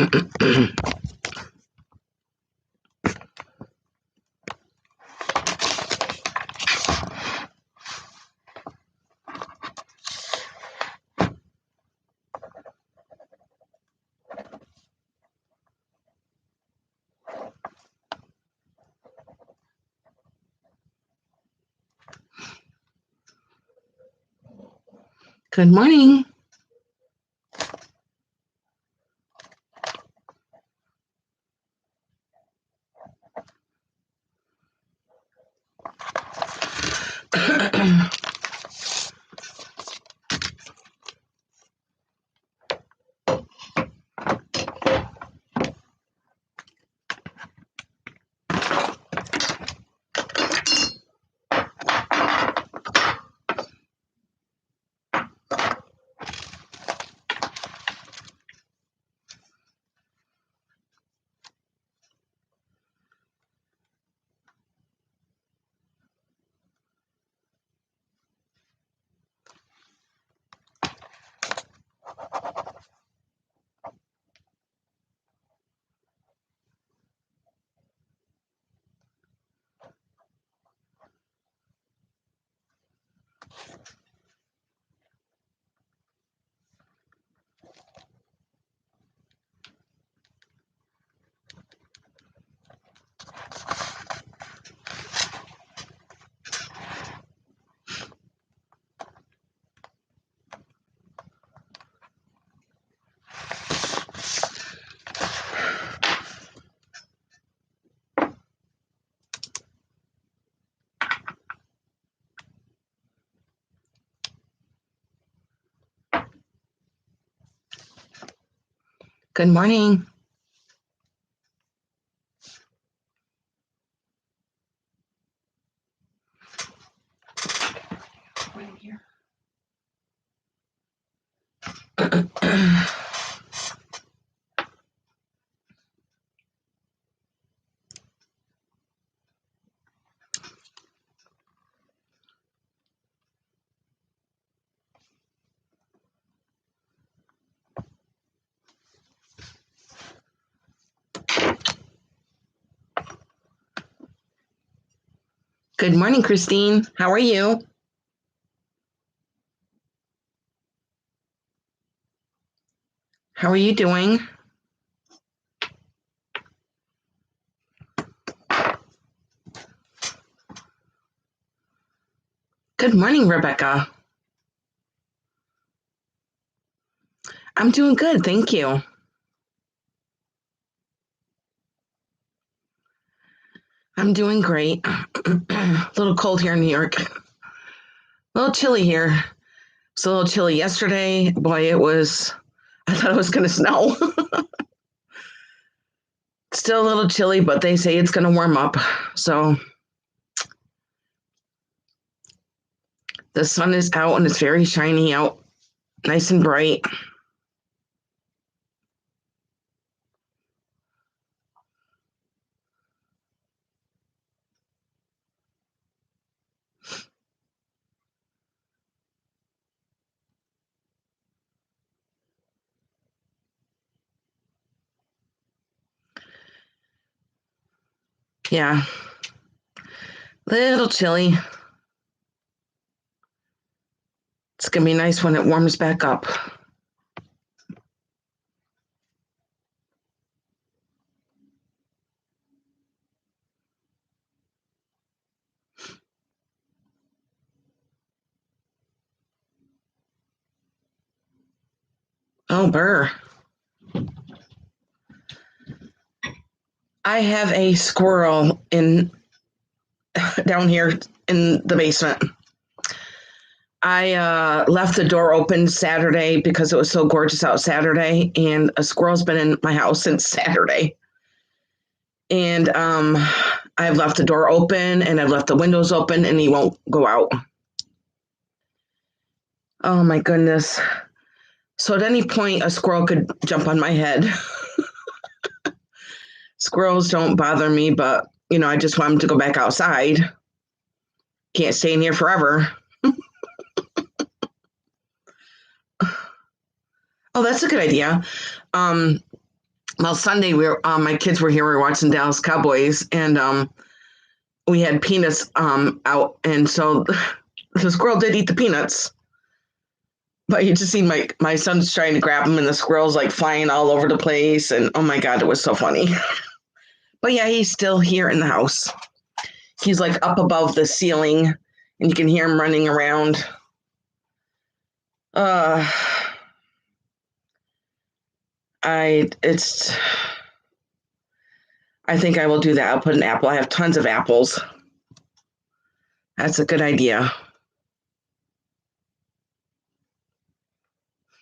Good morning. Good morning. Good morning, Christine. How are you? How are you doing? Good morning, Rebecca. I'm doing good, thank you. I'm doing great. A little cold here in New York. A little chilly here. It's a little chilly yesterday. Boy, I thought it was going to snow. Still a little chilly, but they say it's going to warm up. So the sun is out and it's very shiny out, nice and bright. Yeah, little chilly. It's going to be nice when it warms back up. Oh, burr. I have a squirrel down here in the basement. I left the door open Saturday because it was so gorgeous out Saturday, and a squirrel's been in my house since Saturday. And I've left the door open and I've left the windows open, and he won't go out. Oh my goodness. So at any point, a squirrel could jump on my head. Squirrels don't bother me, but, I just want them to go back outside. Can't stay in here forever. Oh, that's a good idea. Well, Sunday my kids were here. We were watching Dallas Cowboys, and we had peanuts out, and so the squirrel did eat the peanuts. But you just see my son's trying to grab them, and the squirrel's like flying all over the place, and oh my god, it was so funny. But yeah, he's still here in the house. He's like up above the ceiling, and you can hear him running around. I think I will do that. I'll put an apple. I have tons of apples. That's a good idea.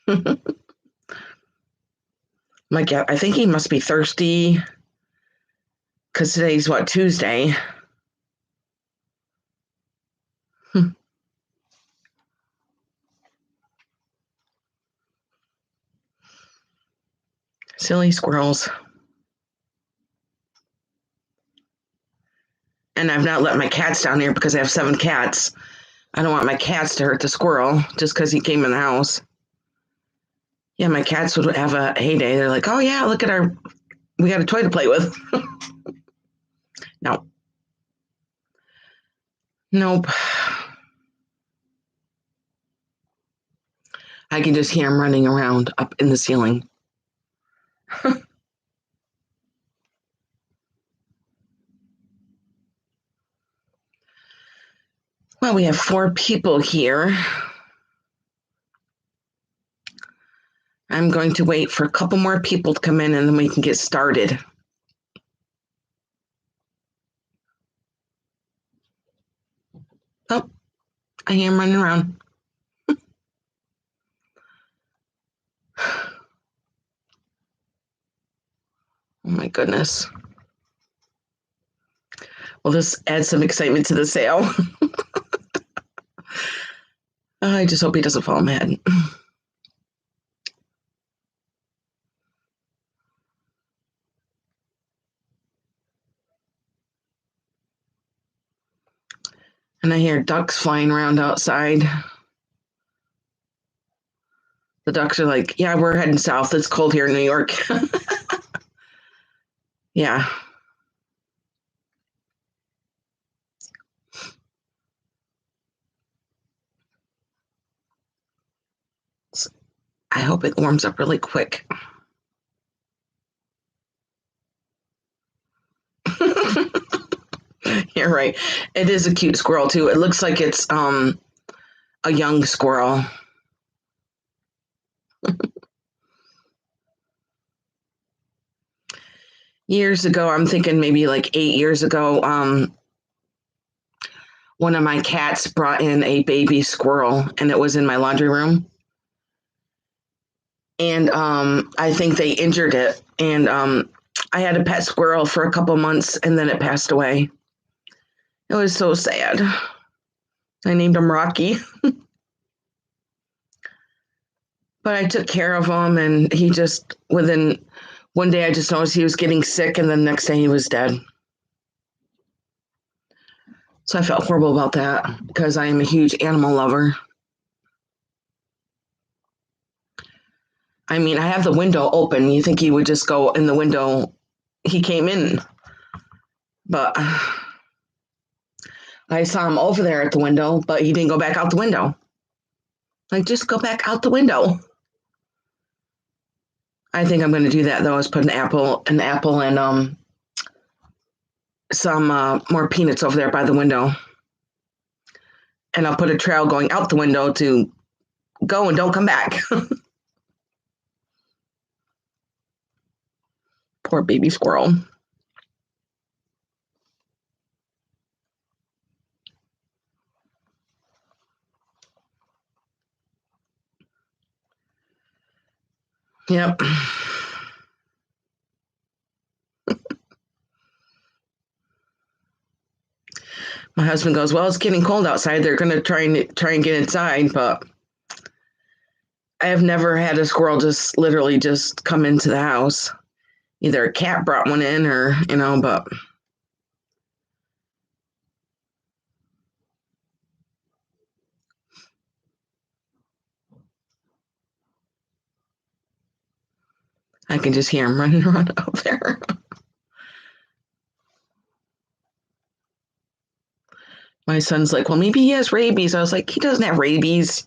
I think he must be thirsty because today's what, Tuesday? Silly squirrels. And I've not let my cats down here because I have 7 cats. I don't want my cats to hurt the squirrel just because he came in the house. Yeah, my cats would have a heyday. They're like, oh yeah, look at we got a toy to play with. No. Nope. I can just hear him running around up in the ceiling. Well, we have 4 people here. I'm going to wait for a couple more people to come in and then we can get started. Oh, I hear him running around. Oh my goodness. Well, this adds some excitement to the sale. I just hope he doesn't fall mad. And I hear ducks flying around outside. The ducks are like, yeah, we're heading south. It's cold here in New York. Yeah. I hope it warms up really quick. You're right. It is a cute squirrel too. It looks like it's a young squirrel. Years ago, I'm thinking maybe like 8 years ago, one of my cats brought in a baby squirrel and it was in my laundry room. And I think they injured it. And I had a pet squirrel for a couple months and then it passed away. It was so sad. I named him Rocky. But I took care of him and he just, within one day, I just noticed he was getting sick and the next day he was dead. So I felt horrible about that because I am a huge animal lover. I mean, I have the window open. You think he would just go in the window? He came in, but I saw him over there at the window, but he didn't go back out the window. Like, just go back out the window. I think I'm going to do that though. Is put an apple and some more peanuts over there by the window, and I'll put a trail going out the window to go and don't come back. Poor baby squirrel. Yep. My husband goes, well, it's getting cold outside. They're going to try and get inside, but I have never had a squirrel just literally just come into the house. Either a cat brought one in or, but I can just hear him running around out there. My son's like, well, maybe he has rabies. I was like, he doesn't have rabies.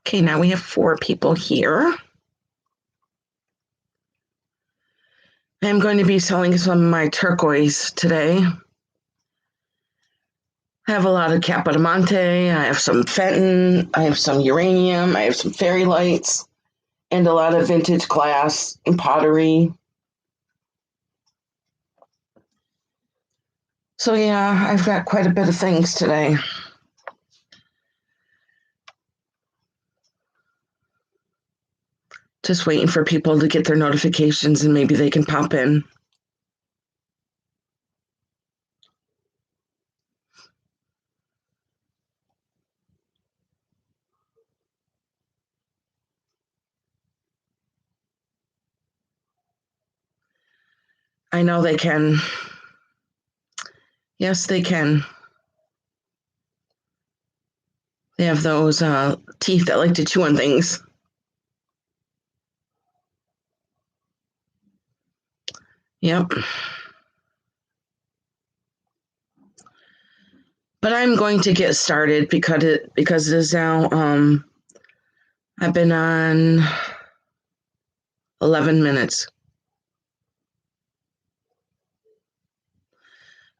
Okay, now we have 4 people here. I'm going to be selling some of my turquoise today. I have a lot of Capitavante, I have some Fenton, I have some uranium, I have some fairy lights, and a lot of vintage glass and pottery. So yeah, I've got quite a bit of things today. Just waiting for people to get their notifications and maybe they can pop in. I know they can. Yes, they can. They have those teeth that like to chew on things. Yep. But I'm going to get started because it is now I've been on 11 minutes.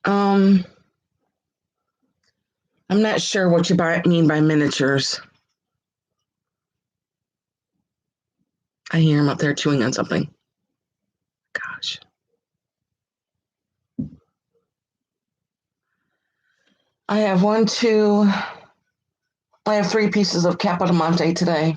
I'm not sure what you mean by miniatures. I hear him up there chewing on something. Gosh. I have 3 pieces of Capitavante today.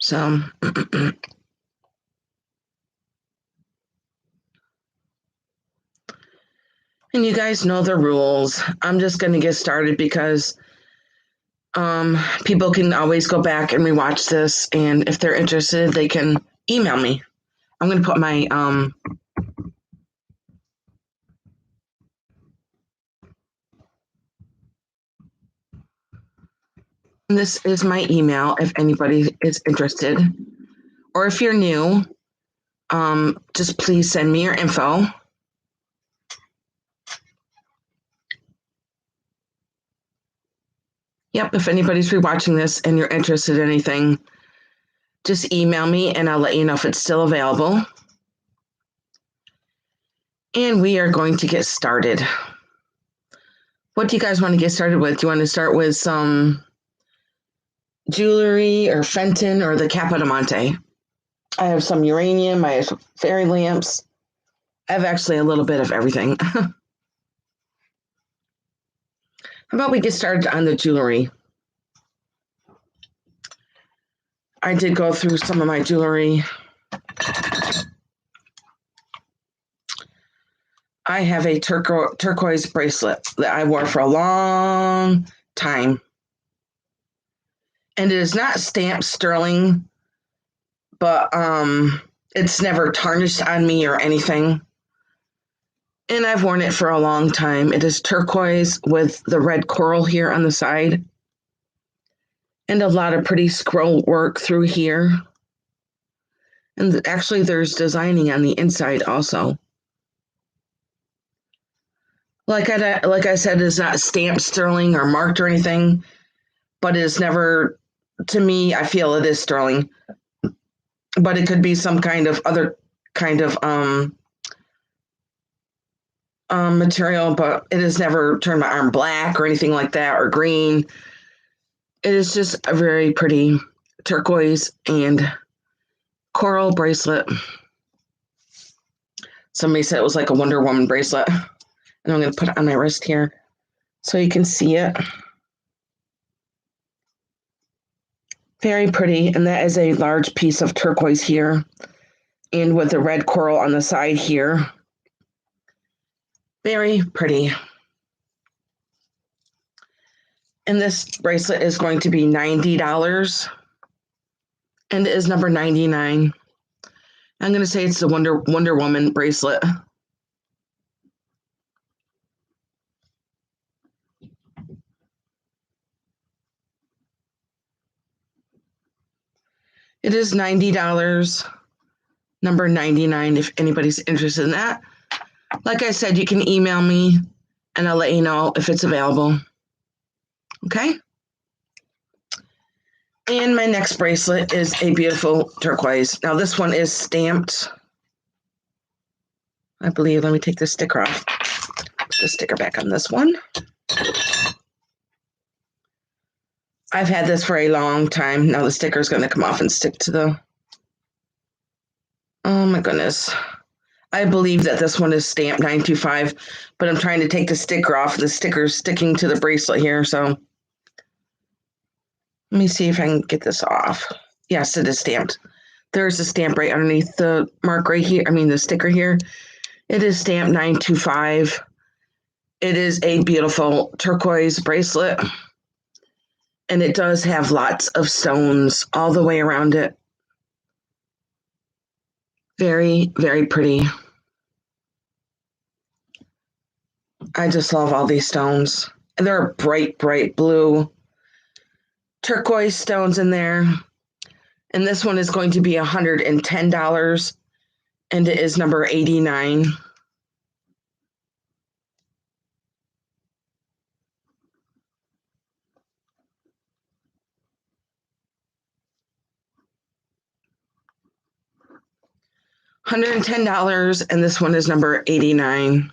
So, and you guys know the rules. I'm just going to get started because people can always go back and rewatch this, and if they're interested, they can email me. I'm going to put my this is my email if anybody is interested, or if you're new, just please send me your info. Yep, if anybody's rewatching this and you're interested in anything, just email me and I'll let you know if it's still available. And we are going to get started. What do you guys want to get started with? Do you want to start with some jewelry or Fenton or the Capitavante? I have some uranium, I have fairy lamps. I have actually a little bit of everything. How about we get started on the jewelry? I did go through some of my jewelry. I have a turquoise bracelet that I wore for a long time. And it is not stamped sterling, but it's never tarnished on me or anything. And I've worn it for a long time. It is turquoise with the red coral here on the side. And a lot of pretty scroll work through here. And actually there's designing on the inside also. Like I said, it's not stamped sterling or marked or anything, but it's never, to me, I feel it is sterling. But it could be some kind of other kind of material, but it has never turned my arm black or anything like that, or green. It is just a very pretty turquoise and coral bracelet. Somebody said it was like a Wonder Woman bracelet. And I'm going to put it on my wrist here so you can see it. Very pretty. And that is a large piece of turquoise here. And with the red coral on the side here. Very pretty. And this bracelet is going to be $90. And it is number 99. I'm going to say it's the Wonder Woman bracelet. It is $90, number 99, if anybody's interested in that. Like I said, you can email me and I'll let you know if it's available. Okay? And my next bracelet is a beautiful turquoise. Now this one is stamped, I believe. Let me take the sticker off. Put the sticker back on this one. I've had this for a long time. Now the sticker is going to come off and stick to the... Oh my goodness. I believe that this one is stamped 925, but I'm trying to take the sticker off. The sticker's sticking to the bracelet here, so let me see if I can get this off. Yes, it is stamped. There's a stamp right underneath the mark right here. I mean, the sticker here. It is stamped 925. It is a beautiful turquoise bracelet, and it does have lots of stones all the way around it. Very, very pretty. I just love all these stones. And they're bright, bright blue turquoise stones in there. And this one is going to be $110, and it is number 89. $110, and this one is number 89.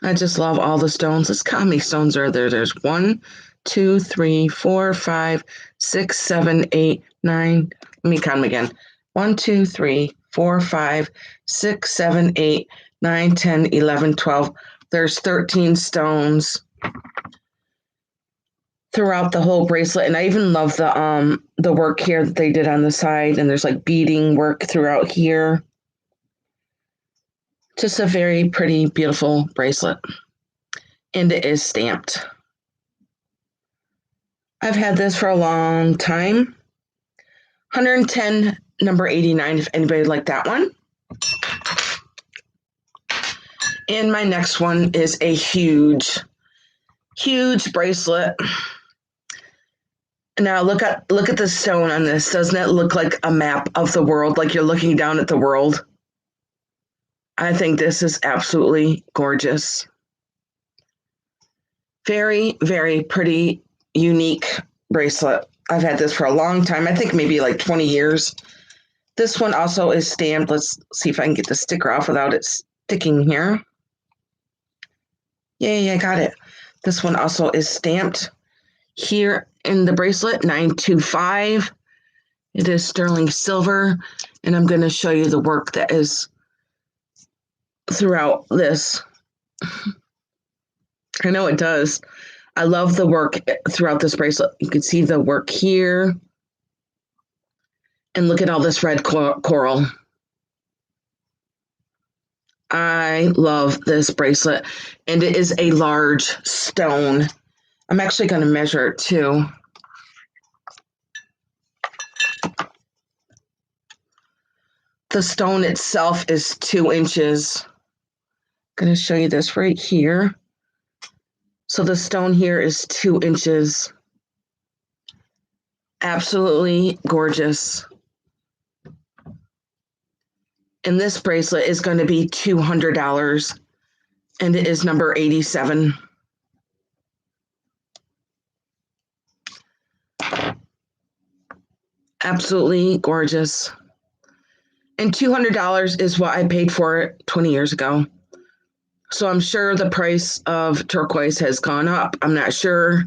I just love all the stones. Let's count how many stones are there. There's 1, 2, 3, 4, 5, 6, 7, 8, 9. Let me count them again. 1, 2, 3, 4, 5, 6, 7, 8, 9, 10, 11, 12. There's 13 stones throughout the whole bracelet. And I even love the work here that they did on the side. And there's like beading work throughout here. Just a very pretty, beautiful bracelet. And it is stamped. I've had this for a long time. 110, number 89, if anybody would like that one. And my next one is a huge, huge bracelet. Now look at the stone on this. Doesn't it look like a map of the world, like you're looking down at the world? I think this is absolutely gorgeous. Very, very pretty, unique bracelet. I've had this for a long time. I think maybe like 20 years. This one also is stamped. Let's see if I can get the sticker off without it sticking here. Yay, I got it. This one also is stamped here in the bracelet, 925. It is sterling silver, and I'm going to show you the work that is throughout this. I know it does. I love the work throughout this bracelet. You can see the work here. And look at all this red coral. I love this bracelet. And it is a large stone. I'm actually going to measure it too. The stone itself is 2 inches. I'm going to show you this right here. So the stone here is 2 inches. Absolutely gorgeous. And this bracelet is going to be $200, and it is number 87. Absolutely gorgeous. And $200 is what I paid for it 20 years ago. So I'm sure the price of turquoise has gone up. I'm not sure.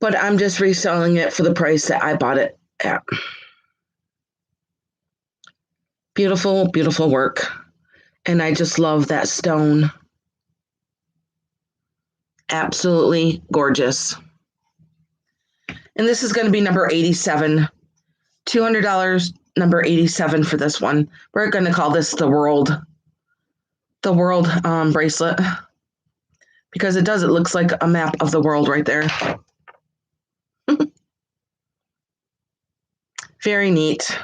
But I'm just reselling it for the price that I bought it at. Beautiful, beautiful work. And I just love that stone. Absolutely gorgeous. And this is going to be number 87. $200, number 87 for this one. We're going to call this the world bracelet because it looks like a map of the world right there. Very neat.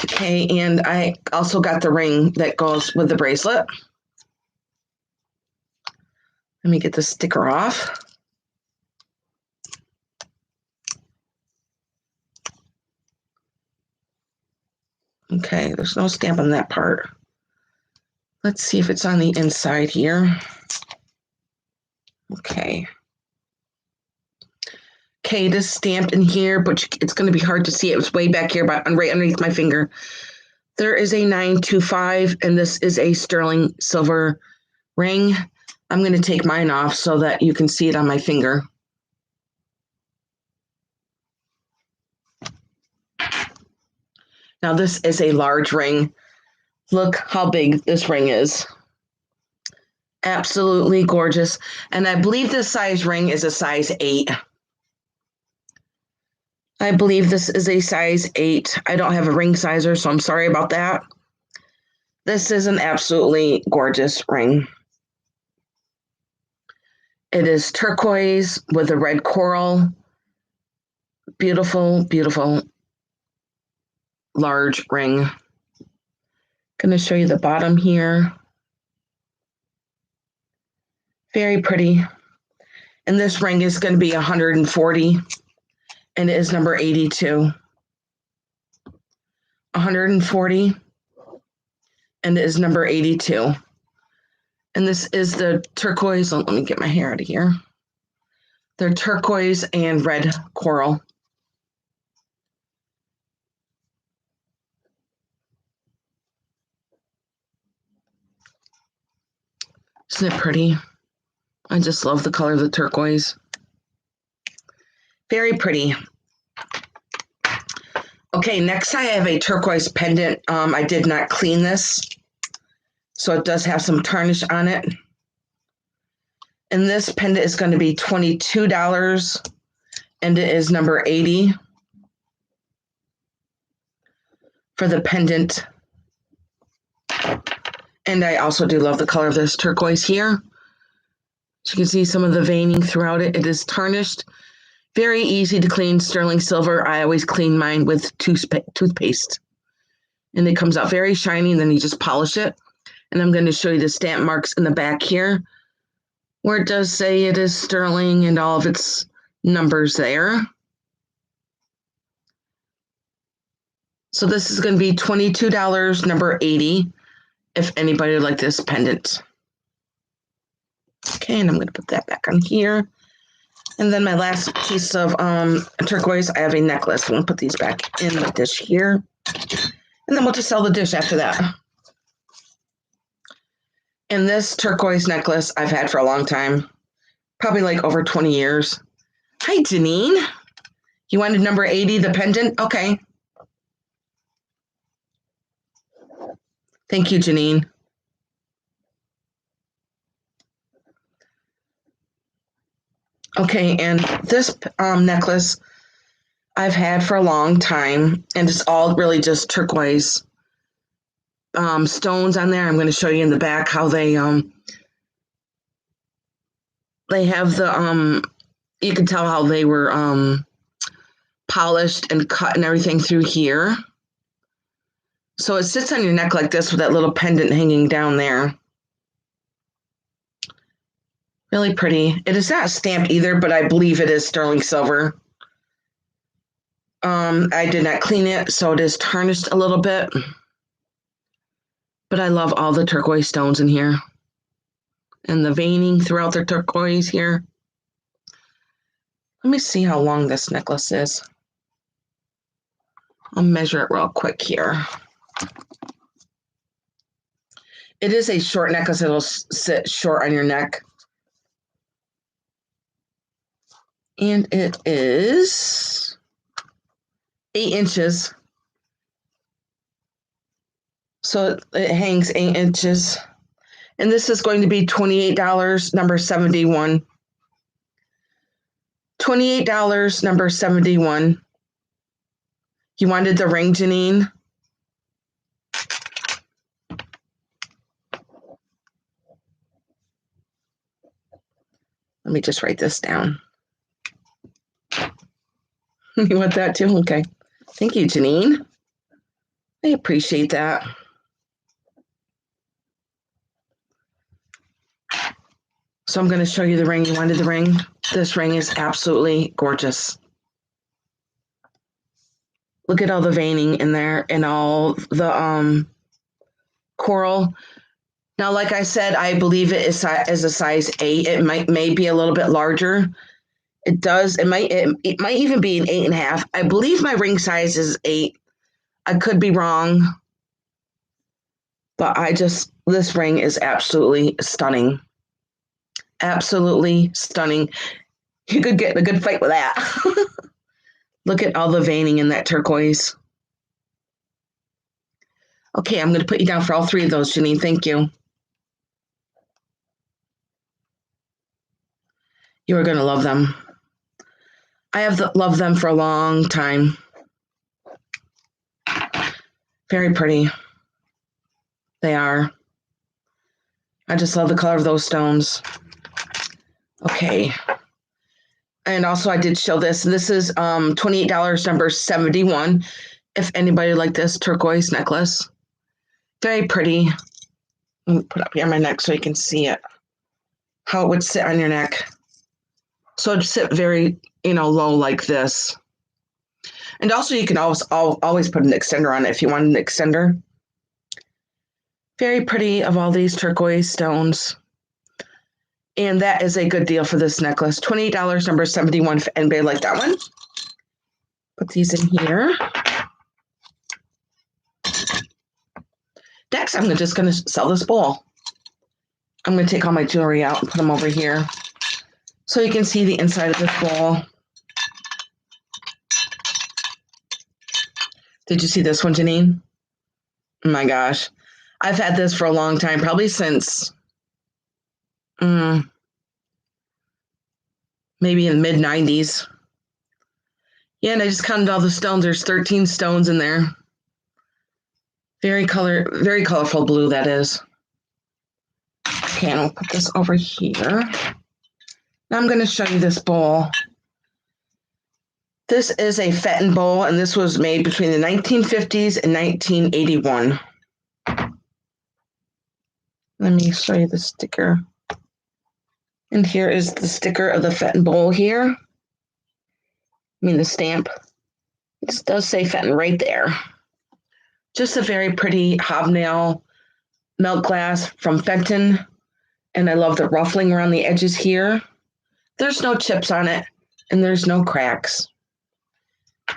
Okay, and I also got the ring that goes with the bracelet. Let me get the sticker off. Okay, there's no stamp on that part. Let's see if it's on the inside here. Okay. Okay, it is stamped in here, but it's going to be hard to see. It was way back here, but right underneath my finger. There is a 925, and this is a sterling silver ring. I'm going to take mine off so that you can see it on my finger. Now, this is a large ring. Look how big this ring is. Absolutely gorgeous. And I believe this size ring is a size 8. I believe this is a size 8. I don't have a ring sizer, so I'm sorry about that. This is an absolutely gorgeous ring. It is turquoise with a red coral. Beautiful, beautiful, large ring. Going to show you the bottom here. Very pretty. And this ring is going to be 140, and it is number 82. 140, and it is number 82. And this is the turquoise. Let me get my hair out of here. They're turquoise and red coral. Isn't it pretty? I just love the color of the turquoise. Very pretty. Okay, next I have a turquoise pendant. I did not clean this, so it does have some tarnish on it. And this pendant is going to be $22, and it is number 80 for the pendant. And I also do love the color of this turquoise here. As you can see some of the veining throughout it. It is tarnished. Very easy to clean, sterling silver. I always clean mine with toothpaste. And it comes out very shiny, and then you just polish it. And I'm going to show you the stamp marks in the back here, where it does say it is sterling and all of its numbers there. So this is going to be $22, number 80, if anybody would like this pendant. Okay, and I'm going to put that back on here. And then my last piece of turquoise, I have a necklace. I'm going to put these back in the dish here. And then we'll just sell the dish after that. And this turquoise necklace I've had for a long time, probably like over 20 years. Hi, Janine. You wanted number 80, the pendant? Okay. Thank you, Janine. Okay, and this necklace I've had for a long time, and it's all really just turquoise stones on there. I'm going to show you in the back how they have the you can tell how they were polished and cut and everything through here. So it sits on your neck like this with that little pendant hanging down there. Really pretty. It is not stamped either, but I believe it is sterling silver. I did not clean it, so it is tarnished a little bit. But I love all the turquoise stones in here. And the veining throughout the turquoise here. Let me see how long this necklace is. I'll measure it real quick here. It is a short necklace. It'll sit short on your neck. And it is 8 inches. So it hangs 8 inches. And this is going to be $28, number 71. $28, number 71. You wanted the ring, Janine? Let me just write this down. You want that too? Okay. Thank you, Janine. I appreciate that. So I'm going to show you the ring. You wanted the ring? This ring is absolutely gorgeous. Look at all the veining in there and all the coral. Now, like I said, I believe it is a size 8. It may be a little bit larger. It does. It might even be an 8.5. I believe my ring size is 8. I could be wrong, but this ring is absolutely stunning. Absolutely stunning. You could get in a good fight with that. Look at all the veining in that turquoise. Okay, I'm going to put you down for all 3 of those, Janine. Thank you. You are going to love them. I have loved them for a long time. Very pretty. They are. I just love the color of those stones. Okay. And also I did show this. This is $28, number 71. If anybody like this turquoise necklace. Very pretty. Let me put it up here on my neck so you can see it. How it would sit on your neck. So it'd sit very, low like this. And also you can always put an extender on it if you want an extender. Very pretty of all these turquoise stones. And that is a good deal for this necklace. $28, number 71. If anybody like that one. Put these in here. Next, I'm just going to sell this bowl. I'm going to take all my jewelry out and put them over here so you can see the inside of this bowl. Did you see this one, Janine? Oh my gosh. I've had this for a long time, probably since maybe in the mid-90s. Yeah, and I just counted all the stones. There's 13 stones in there. Very colorful blue, that is. Okay, and I'll put this over here. Now I'm going to show you this bowl. This is a Fetton Bowl, and this was made between the 1950s and 1981. Let me show you the sticker. And here is the sticker of the Fetton Bowl here. The stamp. It does say Fenton right there. Just a very pretty hobnail melt glass from Fenton. And I love the ruffling around the edges here. There's no chips on it, and there's no cracks.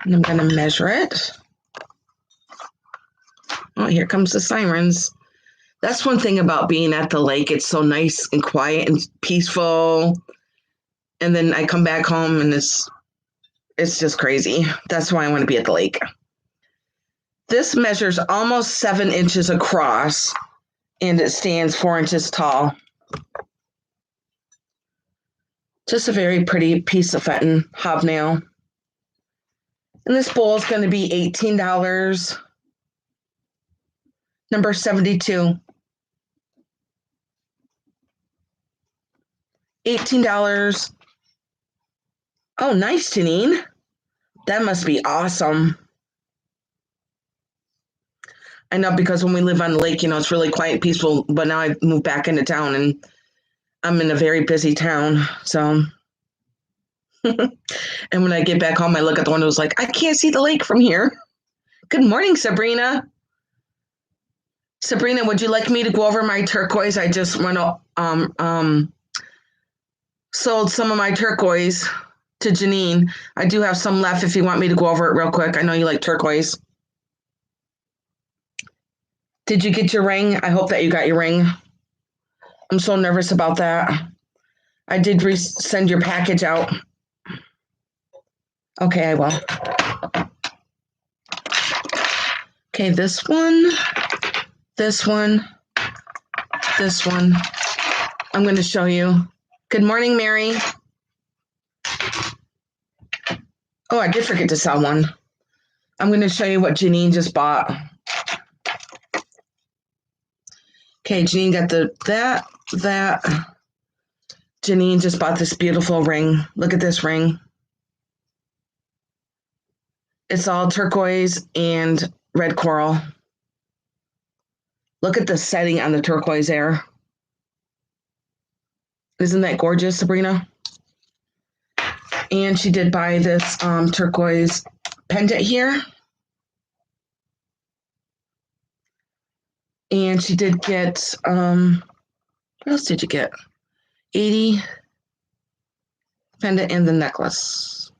And I'm going to measure it. Oh, here comes the sirens. That's one thing about being at the lake. It's so nice and quiet and peaceful. And then I come back home and it's just crazy. That's why I want to be at the lake. This measures almost 7 inches across and it stands 4 inches tall. Just a very pretty piece of Fenton hobnail. And this bowl is going to be $18. Number 72. $18. Oh, nice, Janine. That must be awesome. I know, because when we live on the lake, it's really quiet and peaceful, but now I've moved back into town and I'm in a very busy town, so. And when I get back home, I look at the windows like, I can't see the lake from here. Good morning, Sabrina. Sabrina, would you like me to go over my turquoise? I just went sold some of my turquoise to Janine. I do have some left if you want me to go over it real quick. I know you like turquoise. Did you get your ring? I hope that you got your ring. I'm so nervous about that. I did send your package out. Okay, I will. Okay, this one, this one, this one. I'm going to show you. Good morning, Mary. Oh, I did forget to sell one. I'm going to show you what Janine just bought. Okay, Janine got that. Janine just bought this beautiful ring. Look at this ring. It's all turquoise and red coral. Look at the setting on the turquoise there. Isn't that gorgeous, Sabrina? And she did buy this turquoise pendant here. And she did get, what else did you get? 80 pendant and the necklace.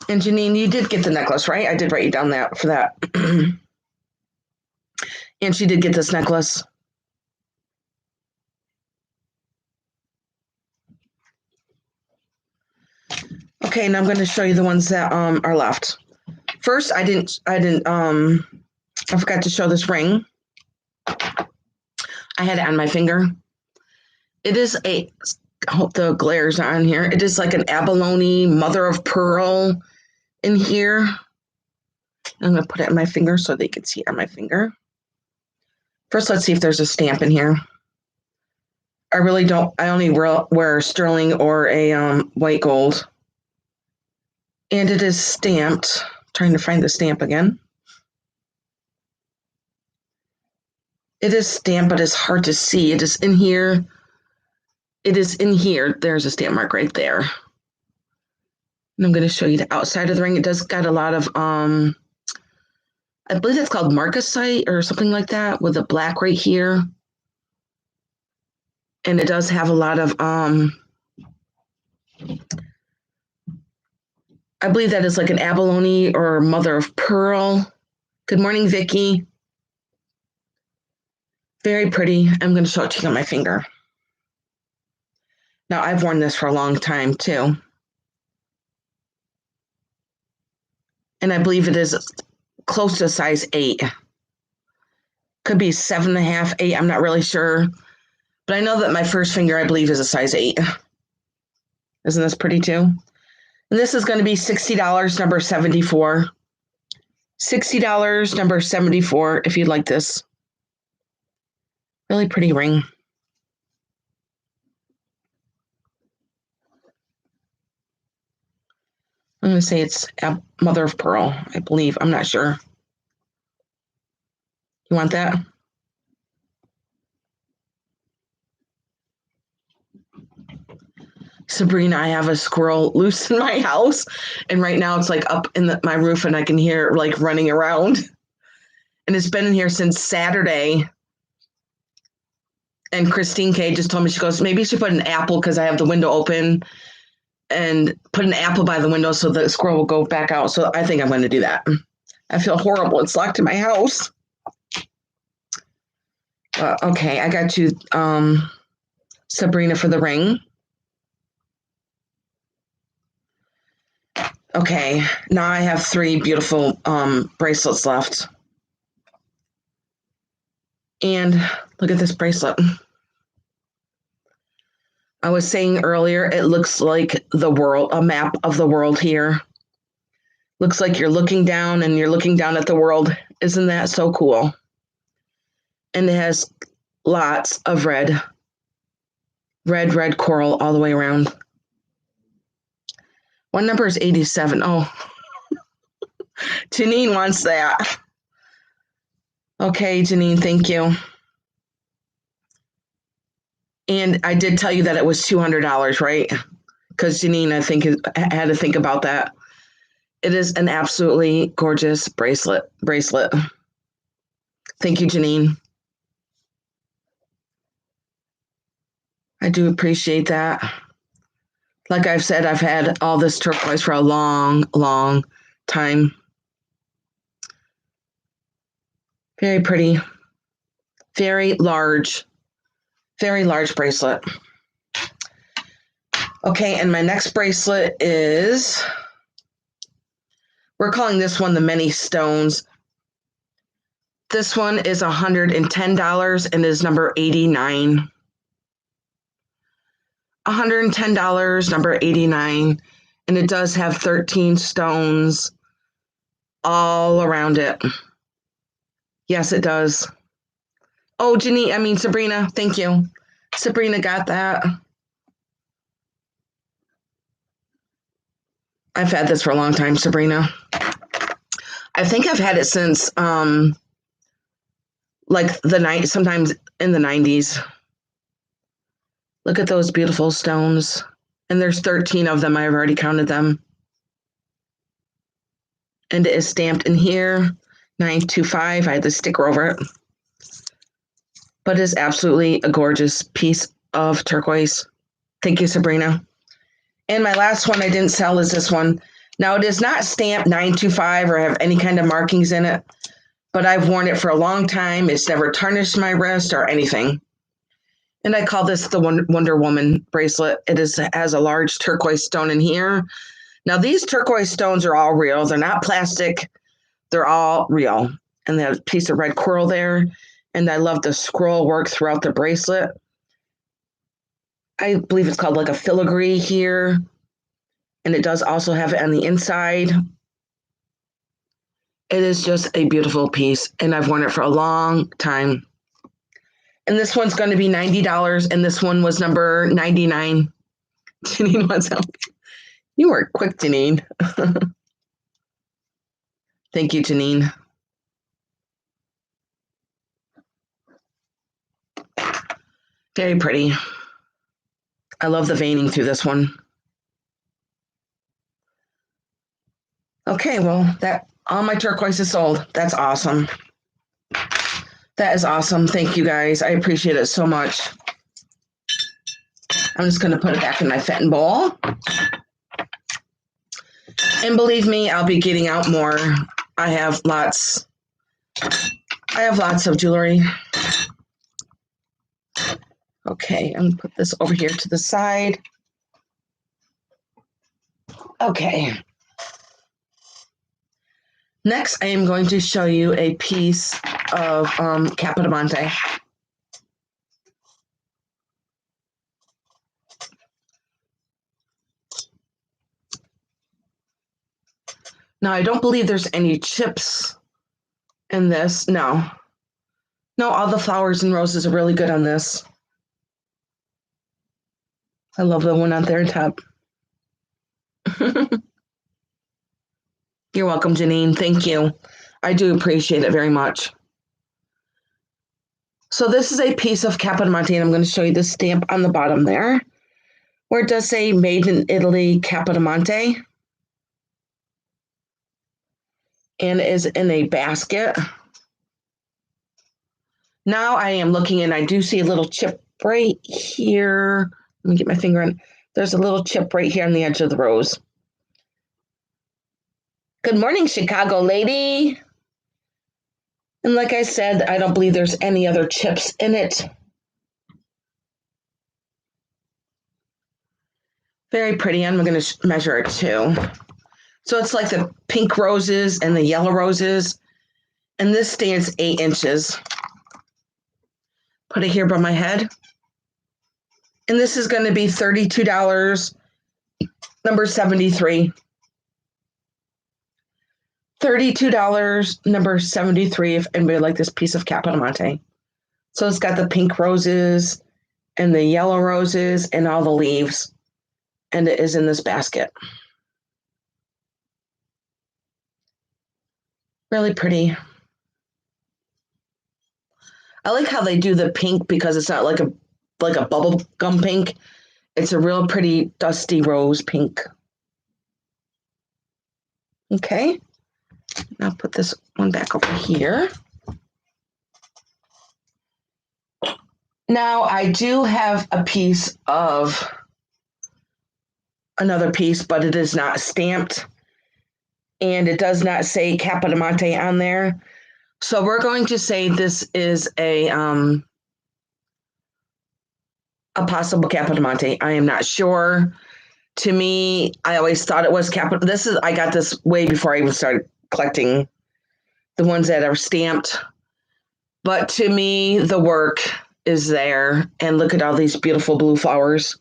And Janine, you did get the necklace, right? I did write you down that for that. And she did get this necklace. Okay, now I'm going to show you the ones that are left. First, I forgot to show this ring. I had it on my finger. It is I hope the glare's on here. It is like an abalone mother of pearl in here. I'm going to put it on my finger so they can see it on my finger. First, let's see if there's a stamp in here. I only wear sterling or a white gold. And it is stamped. Trying to find the stamp again. It is stamped, but it's hard to see. It is in here. It is in here. There's a stamp mark right there. And I'm going to show you the outside of the ring. It does got a lot of, I believe it's called marcasite or something like that with a black right here. And it does have a lot of, I believe that is like an abalone or mother of pearl. Good morning, Vicky. Very pretty. I'm going to show it to you on my finger. Now, I've worn this for a long time, too. And I believe it is close to size 8. Could be 7.5, 8. I'm not really sure. But I know that my first finger, I believe, is a size 8. Isn't this pretty, too? And this is going to be $60, number 74. $60, number 74, if you'd like this. Really pretty ring. I'm going to say it's a mother of pearl, I believe. I'm not sure. You want that? Sabrina, I have a squirrel loose in my house, and right now it's like up in my roof, and I can hear it like running around. And it's been in here since Saturday. And Christine K just told me, she goes, maybe you should put an apple because I have the window open, and put an apple by the window so the squirrel will go back out. So I think I'm going to do that. I feel horrible. It's locked in my house. Okay, I got you, Sabrina, for the ring. Okay, now I have 3 beautiful bracelets left. And look at this bracelet. I was saying earlier, it looks like the world, a map of the world here. Looks like you're looking down and you're looking down at the world. Isn't that so cool? And it has lots of red coral all the way around. One number is 87. Oh, Janine wants that. Okay, Janine, thank you. And I did tell you that it was $200, right? Because Janine, I think, had to think about that. It is an absolutely gorgeous bracelet. Thank you, Janine. I do appreciate that. Like I've said, I've had all this turquoise for a long, long time. Very pretty. Very large bracelet. Okay, and my next bracelet is, we're calling this one the Many Stones. This one is $110 and is number 89. $110, number 89, And it does have 13 stones all around it. Yes, it does. Oh, Sabrina, thank you. Sabrina got that. I've had this for a long time, Sabrina. I think I've had it since like the night, sometimes in the 90s. Look at those beautiful stones. And there's 13 of them. I've already counted them. And it is stamped in here, 925. I had the sticker over it. But it is absolutely a gorgeous piece of turquoise. Thank you, Sabrina. And my last one I didn't sell is this one. Now, it is not stamped 925 or have any kind of markings in it, but I've worn it for a long time. It's never tarnished my wrist or anything. And I call this the Wonder Woman bracelet. It has a large turquoise stone in here. Now, these turquoise stones are all real. They're not plastic. They're all real. And they have a piece of red coral there. And I love the scroll work throughout the bracelet. I believe it's called like a filigree here. And it does also have it on the inside. It is just a beautiful piece. And I've worn it for a long time. And this one's going to be $90. And this one was number 99. Janine wants help. You were quick, Janine. Thank you, Janine. Very pretty. I love the veining through this one. Okay, well, all my turquoise is sold. That's awesome. That is awesome. Thank you, guys. I appreciate it so much. I'm just going to put it back in my Fetton Bowl. And believe me, I'll be getting out more. I have lots of jewelry. Okay, I'm going to put this over here to the side. Okay. Next, I am going to show you a piece of Capitavante. Now, I don't believe there's any chips in this. No, all the flowers and roses are really good on this. I love the one out there on top. You're welcome, Janine. Thank you. I do appreciate it very much. So this is a piece of Capitavante, and I'm going to show you the stamp on the bottom there, where it does say Made in Italy Capitavante. And it is in a basket. Now I am looking, and I do see a little chip right here. Let me get my finger on. There's a little chip right here on the edge of the rose. Good morning, Chicago lady. And like I said, I don't believe there's any other chips in it. Very pretty. I'm going to measure it too. So it's like the pink roses and the yellow roses. And this stands 8 inches. Put it here by my head. And this is going to be $32, number 73. $32, number 73, if anybody would like this piece of Capitavante. So it's got the pink roses and the yellow roses and all the leaves. And it is in this basket. Really pretty. I like how they do the pink because it's not like a bubble gum pink. It's a real pretty dusty rose pink. Okay. I'll put this one back over here. Now I do have a piece of another piece, but it is not stamped. And it does not say Capitavante on there. So we're going to say this is a possible Capitavante. I am not sure. To me, I always thought it was Capitavante. I got this way before I even started collecting the ones that are stamped. But to me, the work is there. And look at all these beautiful blue flowers.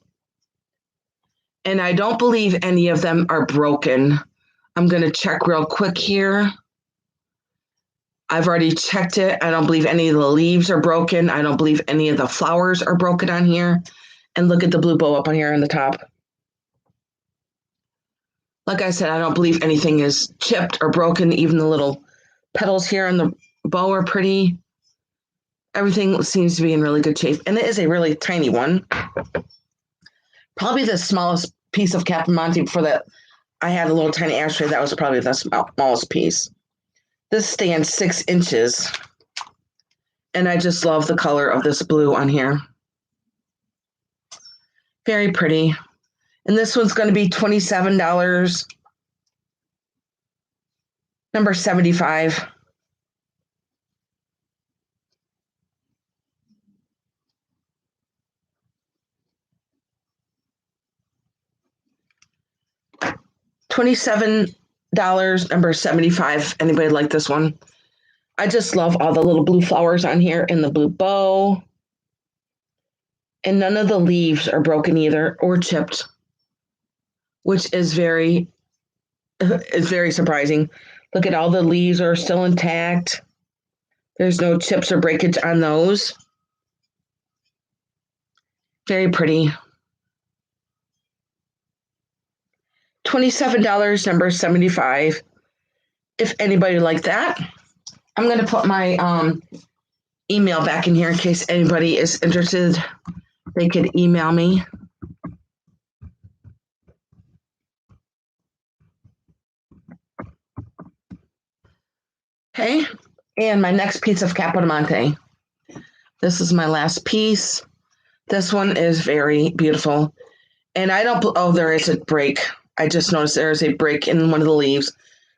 And I don't believe any of them are broken. I'm going to check real quick here. I've already checked it. I don't believe any of the leaves are broken. I don't believe any of the flowers are broken on here. And look at the blue bow up on here on the top. Like I said, I don't believe anything is chipped or broken. Even the little petals here on the bow are pretty. Everything seems to be in really good shape. And it is a really tiny one. Probably the smallest piece of Capitavante before that. I had a little tiny ashtray. That was probably the smallest piece. This stands 6 inches. And I just love the color of this blue on here. Very pretty. And this one's going to be $27. Number 75. $27, number 75. Anybody like this one? I just love all the little blue flowers on here and the blue bow. And none of the leaves are broken either or chipped, which is very surprising. Look at all the leaves are still intact. There's no chips or breakage on those. Very pretty. $27, number 75. If anybody like that, I'm going to put my email back in here in case anybody is interested. They could email me. Okay, and my next piece of Capitavante. This is my last piece. This one is very beautiful. And I don't, oh, there is a break. I just noticed there is a break in one of the leaves,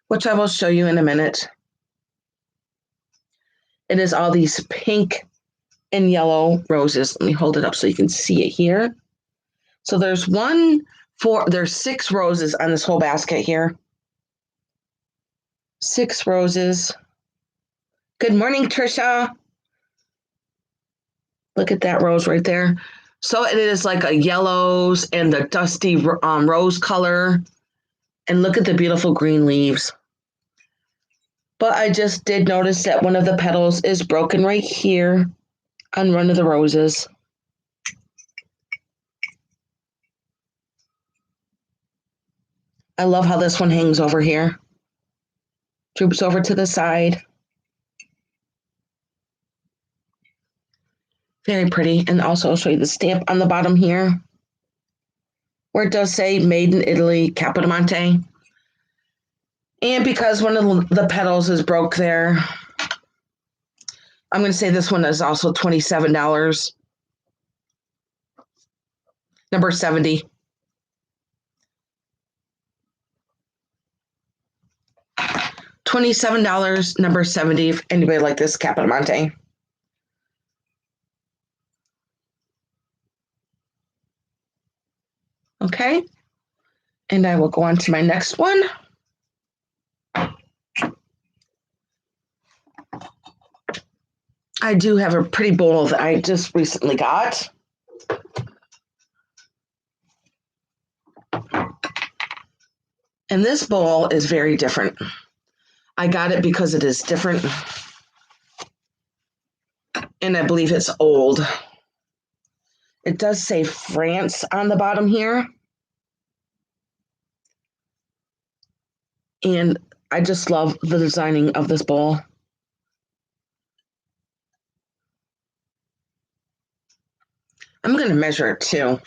which I will show you in a minute. It is all these pink and yellow roses. Let me hold it up so you can see it here. So there's there's 6 roses on this whole basket here. 6 roses. Good morning, Trisha. Look at that rose right there. So it is like a yellows and the dusty rose color. And look at the beautiful green leaves. But I just did notice that one of the petals is broken right here on one of the roses. I love how this one hangs over here. Droops over to the side. Very pretty. And also I'll show you the stamp on the bottom here, where it does say Made in Italy, Capitavante. And because one of the petals is broke there, I'm going to say this one is also $27. Number 70. $27, number 70, if anybody like this Capitavante. Okay, and I will go on to my next one. I do have a pretty bowl that I just recently got. And this bowl is very different. I got it because it is different. And I believe it's old. It does say France on the bottom here. And I just love the designing of this bowl. I'm going to measure it too.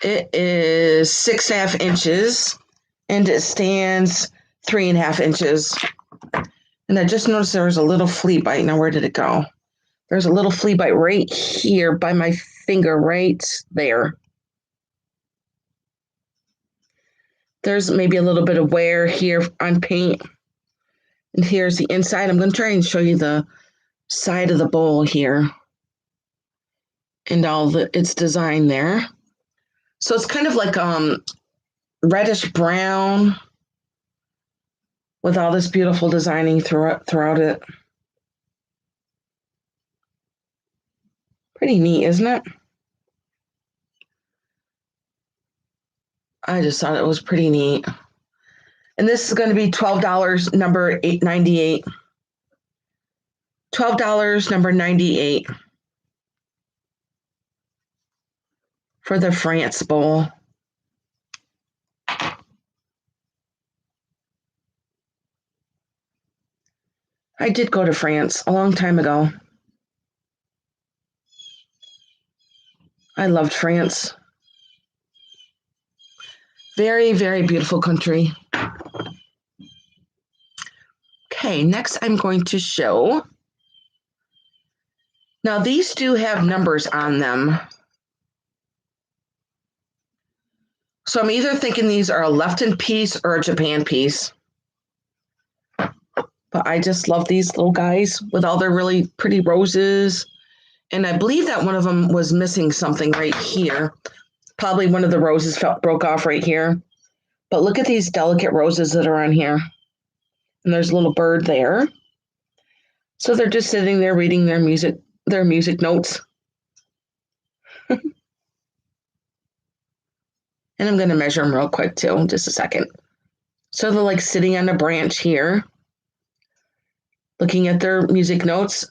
It is 6.5 inches and it stands 3.5 inches. And I just noticed there was a little flea bite. Now, where did it go? There's a little flea bite right here by my finger, right there. There's maybe a little bit of wear here on paint. And here's the inside. I'm going to try and show you the side of the bowl here and all its design there. So it's kind of like reddish brown with all this beautiful designing throughout it. Pretty neat, isn't it? I just thought it was pretty neat. And this is going to be $12, number 898. $12, number 98 for the France bowl. I did go to France a long time ago. I loved France. Very, very beautiful country. Okay, next I'm going to show. Now these do have numbers on them. So I'm either thinking these are a Lefton piece or a Japan piece. But I just love these little guys with all their really pretty roses. And I believe that one of them was missing something right here. Probably one of the roses broke off right here. But look at these delicate roses that are on here. And there's a little bird there. So they're just sitting there reading their music notes. And I'm going to measure them real quick too, just a second. So they're like sitting on a branch here, looking at their music notes.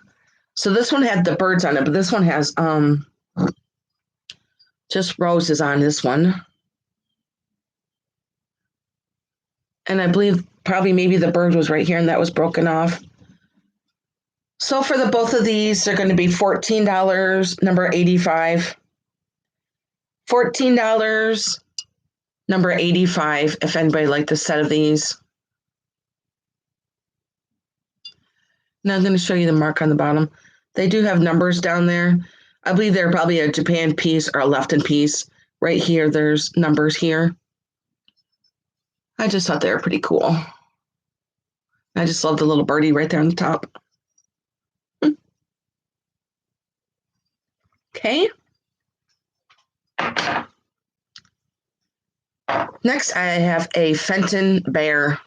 So this one had the birds on it, but this one has just roses on this one. And I believe probably maybe the bird was right here and that was broken off. So for the both of these, they're going to be $14, number 85. $14, number 85, if anybody liked the set of these. Now I'm going to show you the mark on the bottom. They do have numbers down there. I believe they're probably a Japan piece or a Lefton piece. Right here, there's numbers here. I just thought they were pretty cool. I just love the little birdie right there on the top. Okay. Next, I have a Fenton Bear.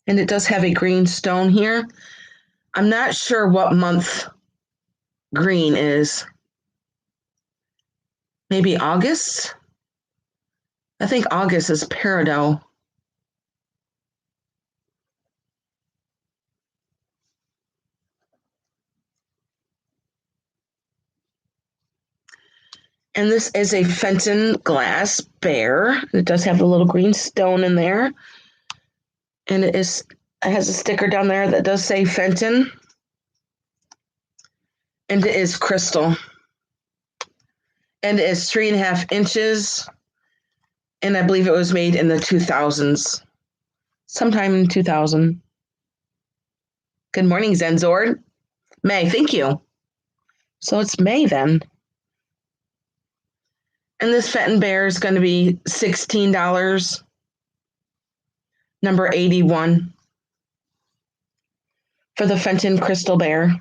And it does have a green stone here. I'm not sure what month green is. Maybe August? I think August is peridot. And this is a Fenton glass bear. It does have a little green stone in there. And it has a sticker down there that does say Fenton. And it is crystal. And it is 3.5 inches. And I believe it was made in the 2000s. Sometime in 2000. Good morning, Zenzord. May, thank you. So it's May then. And this Fetton Bear is going to be $16, number 81, for the Fenton Crystal Bear.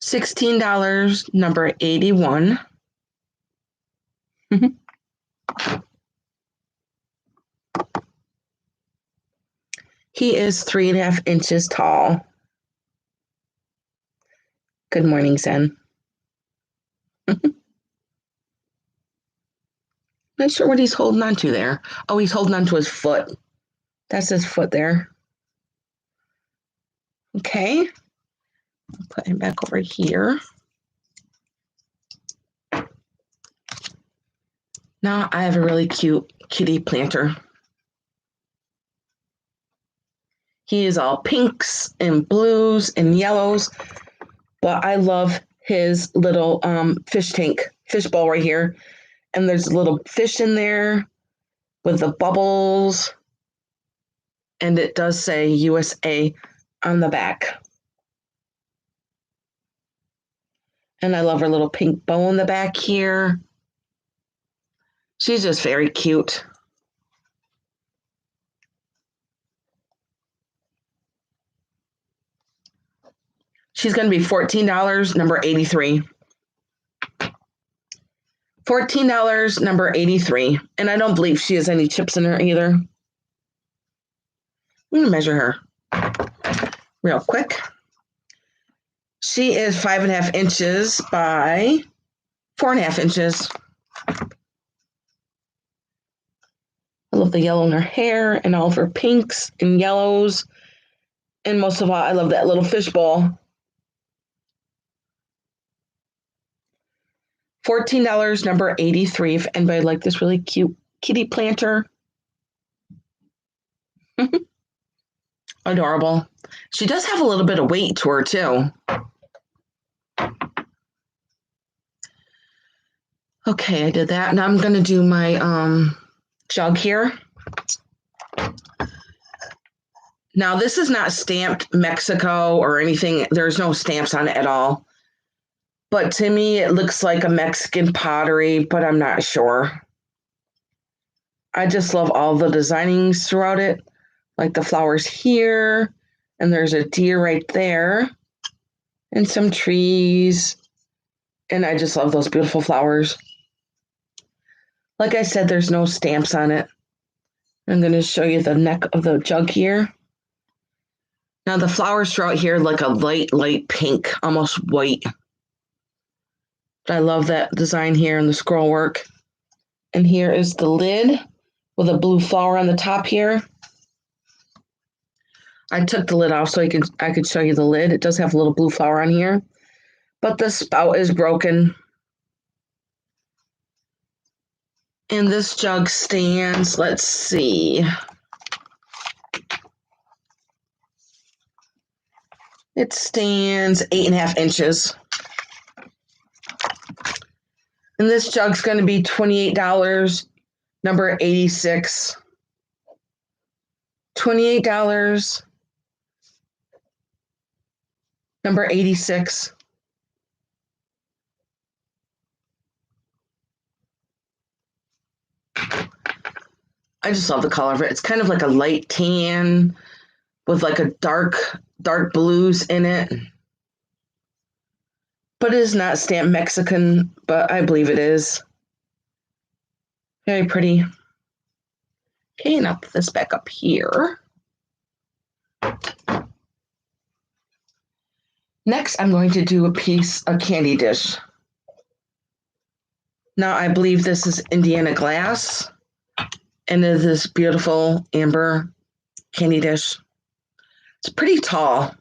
$16, number 81. He is 3.5 inches tall. Good morning, Zen. Not sure what he's holding on to there. Oh, he's holding on to his foot. That's his foot there. Okay. I'll put him back over here. Now I have a really cute kitty planter. He is all pinks and blues and yellows, but I love his little fish bowl right here. And there's a little fish in there with the bubbles. And it does say USA on the back. And I love her little pink bow in the back here. She's just very cute. She's going to be $14, number 83. $14, number 83. And I don't believe she has any chips in her either. I'm going to measure her real quick. She is 5.5 inches by 4.5 inches. I love the yellow in her hair and all of her pinks and yellows. And most of all, I love that little fishbowl. $14, number 83. If anybody like this really cute kitty planter. Adorable. She does have a little bit of weight to her too. Okay, I did that. Now I'm going to do my jug here. Now this is not stamped Mexico or anything. There's no stamps on it at all. But to me, it looks like a Mexican pottery, but I'm not sure. I just love all the designings throughout it, like the flowers here, and there's a deer right there, and some trees, and I just love those beautiful flowers. Like I said, there's no stamps on it. I'm going to show you the neck of the jug here. Now the flowers throughout here like a light pink, almost white. But I love that design here in the scroll work. And here is the lid with a blue flower on the top here. I took the lid off so I could show you the lid. It does have a little blue flower on here, but the spout is broken. And this jug stands, let's see. It stands 8.5 inches. And this jug's going to be $28, number 86. $28, number 86. I just love the color of it. It's kind of like a light tan with like a dark blues in it. But it is not stamped Mexican, but I believe it is. Very pretty. Okay, and I'll put this back up here. Next, I'm going to do a candy dish. Now, I believe this is Indiana glass, and it is this beautiful amber candy dish. It's pretty tall.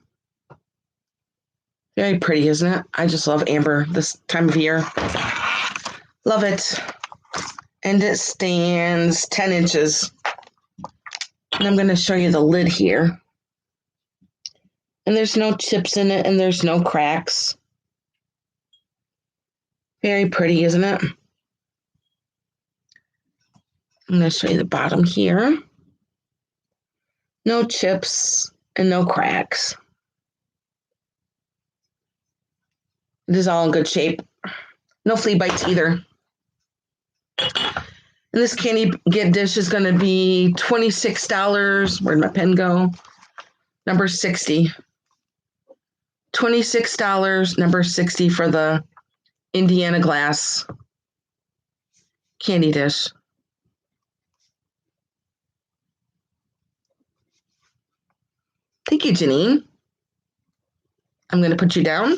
Very pretty, isn't it? I just love amber this time of year. Love it. And it stands 10 inches. And I'm going to show you the lid here. And there's no chips in it, and there's no cracks. Very pretty, isn't it? I'm going to show you the bottom here. No chips and no cracks. It is all in good shape. No flea bites either. And this candy dish is going to be $26. Where'd my pen go? Number 60. $26, number 60 for the Indiana glass candy dish. Thank you, Janine. I'm going to put you down.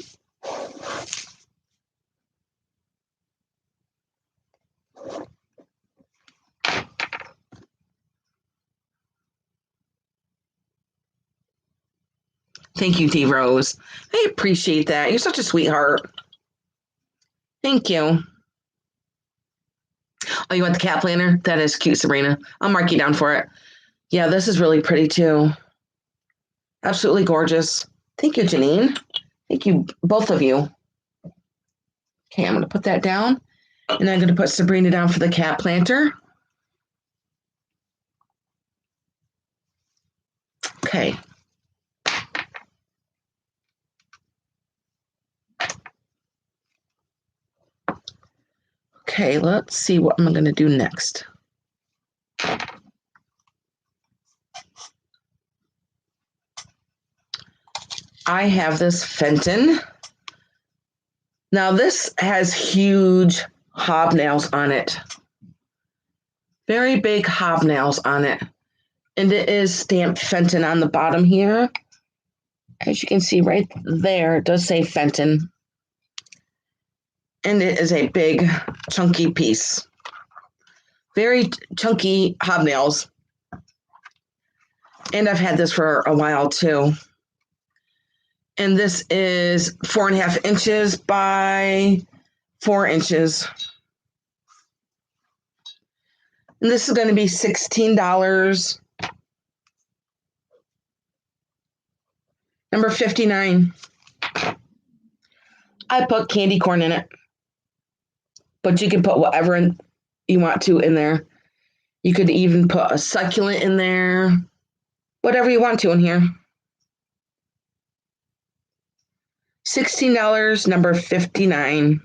Thank you, D. Rose. I appreciate that. You're such a sweetheart. Thank you. Oh, you want the cat planner? That is cute, Sabrina. I'll mark you down for it. Yeah, this is really pretty too. Absolutely gorgeous. Thank you, Janine. Thank you, both of you. Okay, I'm going to put that down. And I'm going to put Sabrina down for the cat planter. Okay. Okay, let's see what I'm going to do next. I have this Fenton. Now this has huge hobnails on it. Very big hobnails on it. And it is stamped Fenton on the bottom here. As you can see right there, it does say Fenton. And it is a big, chunky piece. Very chunky hobnails. And I've had this for a while too. And this is 4.5 inches by 4 inches. And this is going to be $16. Number 59. I put candy corn in it. But you can put whatever you want to in there. You could even put a succulent in there. Whatever you want to in here. $16, number 59.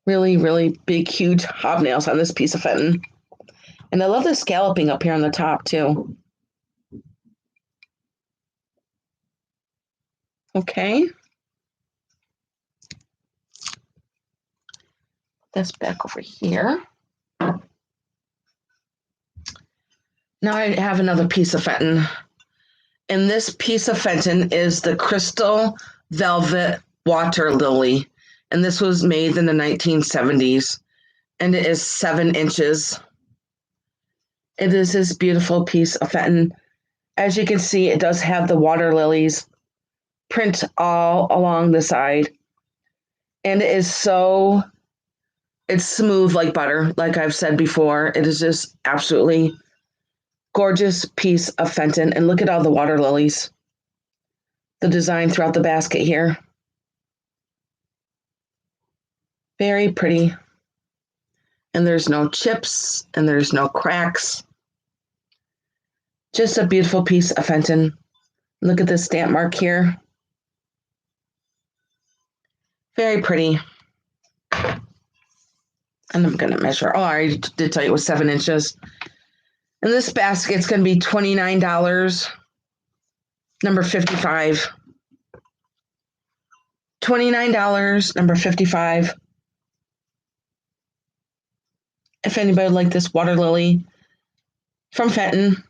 Really, really big, huge hobnails on this piece of Fenton. And I love the scalloping up here on the top, too. Okay. This back over here. Now I have another piece of Fenton. And this piece of Fenton is the Crystal Velvet Water Lily. And this was made in the 1970s. And it is 7 inches. It is this beautiful piece of Fenton. As you can see, it does have the water lilies print all along the side. And it is it's smooth like butter, like I've said before. It is just absolutely gorgeous piece of Fenton. And look at all the water lilies. The design throughout the basket here. Very pretty. And there's no chips and there's no cracks. Just a beautiful piece of Fenton. Look at this stamp mark here. Very pretty. And I'm going to measure. Oh, I already did tell you it was 7 inches. And this basket's going to be $29. Number 55. $29, number 55. If anybody would like this water lily from Fenton.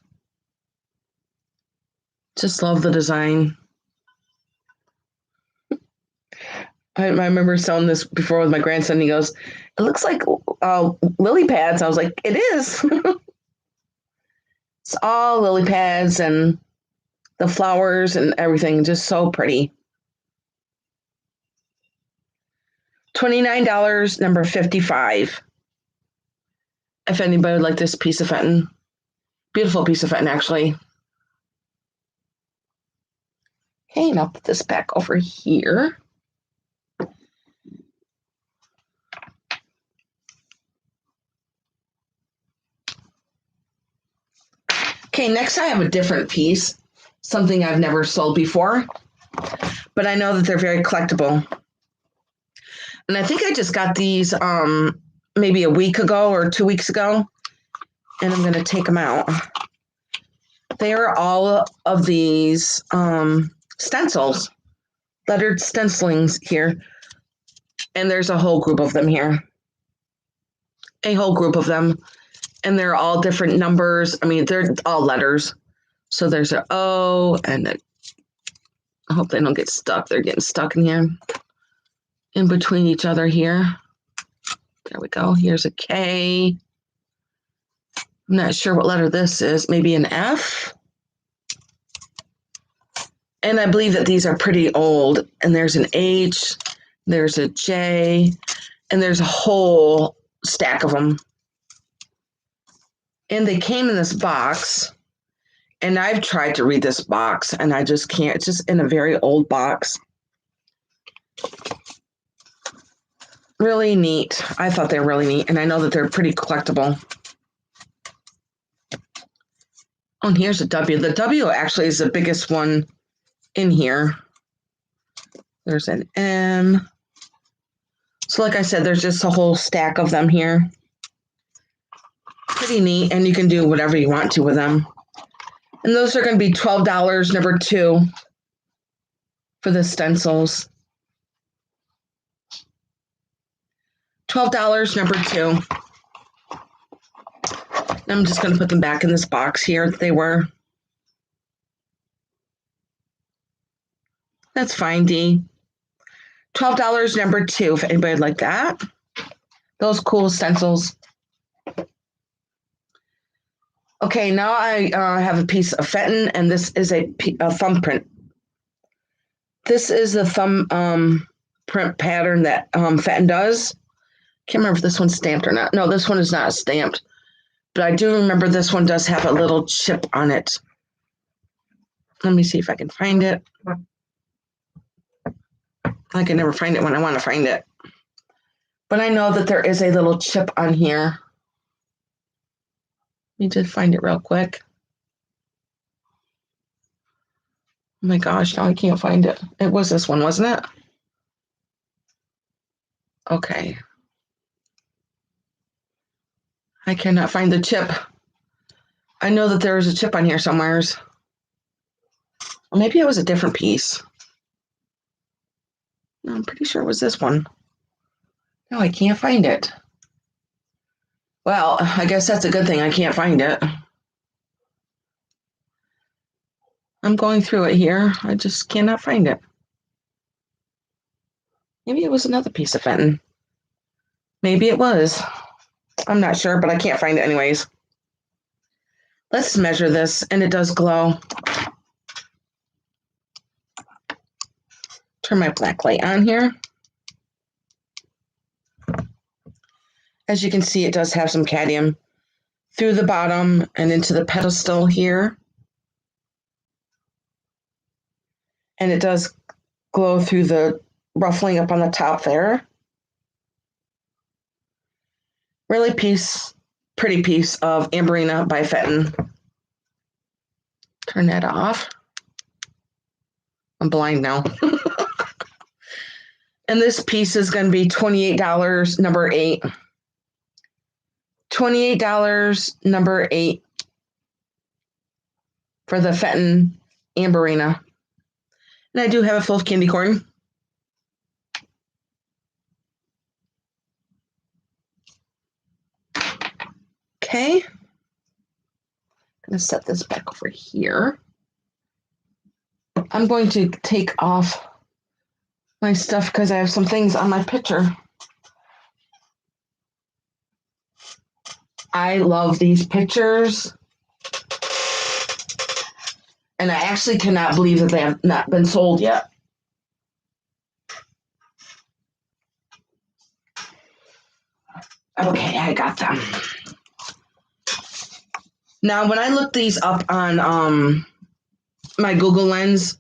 Just love the design. I remember selling this before with my grandson. He goes, it looks like lily pads. I was like, it is. It's all lily pads and the flowers and everything. Just so pretty. $29, number 55. If anybody would like this piece of Fenton. Beautiful piece of Fenton, actually. Okay, and I'll put this back over here. Okay, next I have a different piece, something I've never sold before, but I know that they're very collectible. And I think I just got these maybe a week ago or 2 weeks ago, and I'm going to take them out. They are all of these stencils, lettered stencilings here, and there's a whole group of them here. A whole group of them. And they're all different numbers. I mean, they're all letters. So there's an O and I hope they don't get stuck. They're getting stuck in here. In between each other here. There we go. Here's a K. I'm not sure what letter this is. Maybe an F. And I believe that these are pretty old. And there's an H. There's a J. And there's a whole stack of them. And they came in this box, and I've tried to read this box, and I just can't. It's just in a very old box. Really neat. I thought they were really neat, and I know that they're pretty collectible. Oh, and here's a W. The W actually is the biggest one in here. There's an M. So like I said, there's just a whole stack of them here. Pretty neat, and you can do whatever you want to with them. And those are going to be $12, number 2, for the stencils. $12, number 2. I'm just going to put them back in this box here that they were. That's fine, Dee. $12, number 2, if anybody would like that. Those cool stencils. Okay, now I have a piece of Fetton, and this is a thumbprint. This is the thumb print pattern that Fetton does. Can't remember if this one's stamped or not. No, this one is not stamped. But I do remember this one does have a little chip on it. Let me see if I can find it. I can never find it when I want to find it. But I know that there is a little chip on here. Let me just find it real quick. Oh my gosh, now I can't find it. It was this one, wasn't it? Okay. I cannot find the chip. I know that there is a chip on here somewhere. Or maybe it was a different piece. No, I'm pretty sure it was this one. No, I can't find it. Well, I guess that's a good thing. I can't find it. I'm going through it here. I just cannot find it. Maybe it was another piece of Fenton. Maybe it was. I'm not sure, but I can't find it anyways. Let's measure this, and it does glow. Turn my black light on here. As you can see, it does have some cadmium through the bottom and into the pedestal here. And it does glow through the ruffling up on the top there. Really pretty piece of Amberina by Fetton. Turn that off. I'm blind now. And this piece is going to be $28, number 8. $28, number 8 for the Fetton Amberina. And I do have a full of candy corn. Okay. I'm going to set this back over here. I'm going to take off my stuff because I have some things on my picture. I love these pictures. And I actually cannot believe that they have not been sold yet. Okay, I got them. Now, when I looked these up on my Google Lens,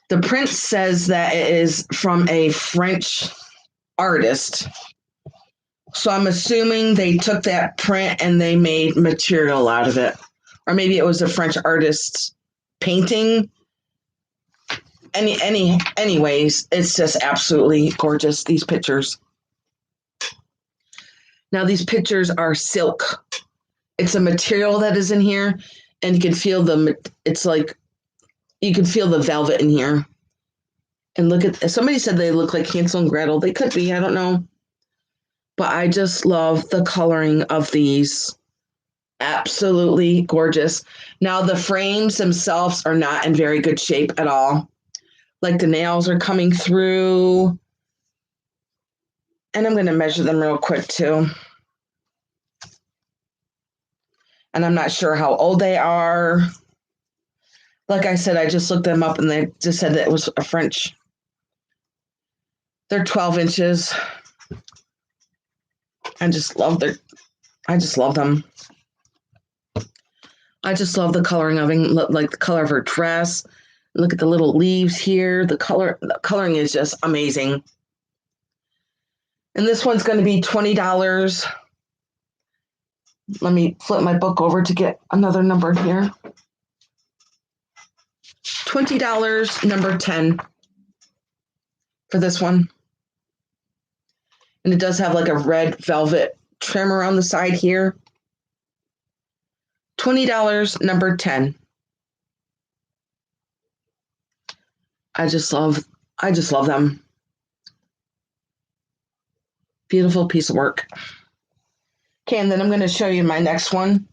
the print says that it is from a French artist. So I'm assuming they took that print and they made material out of it. Or maybe it was a French artist's painting. Anyways, it's just absolutely gorgeous, these pictures. Now, these pictures are silk. It's a material that is in here, and you can feel it's like, you can feel the velvet in here. And look at, somebody said they look like Hansel and Gretel. They could be, I don't know. But I just love the coloring of these. Absolutely gorgeous. Now, the frames themselves are not in very good shape at all. Like the nails are coming through. And I'm going to measure them real quick too. And I'm not sure how old they are. Like I said, I just looked them up and they just said that it was a French. They're 12 inches. I just love them. I just love the coloring of them, like the color of her dress. Look at the little leaves here. The coloring is just amazing. And this one's going to be $20. Let me flip my book over to get another number here. $20, number 10 for this one. And it does have like a red velvet trim around the side here. $20, number 10. I just love them. Beautiful piece of work. Okay, and then I'm going to show you my next one.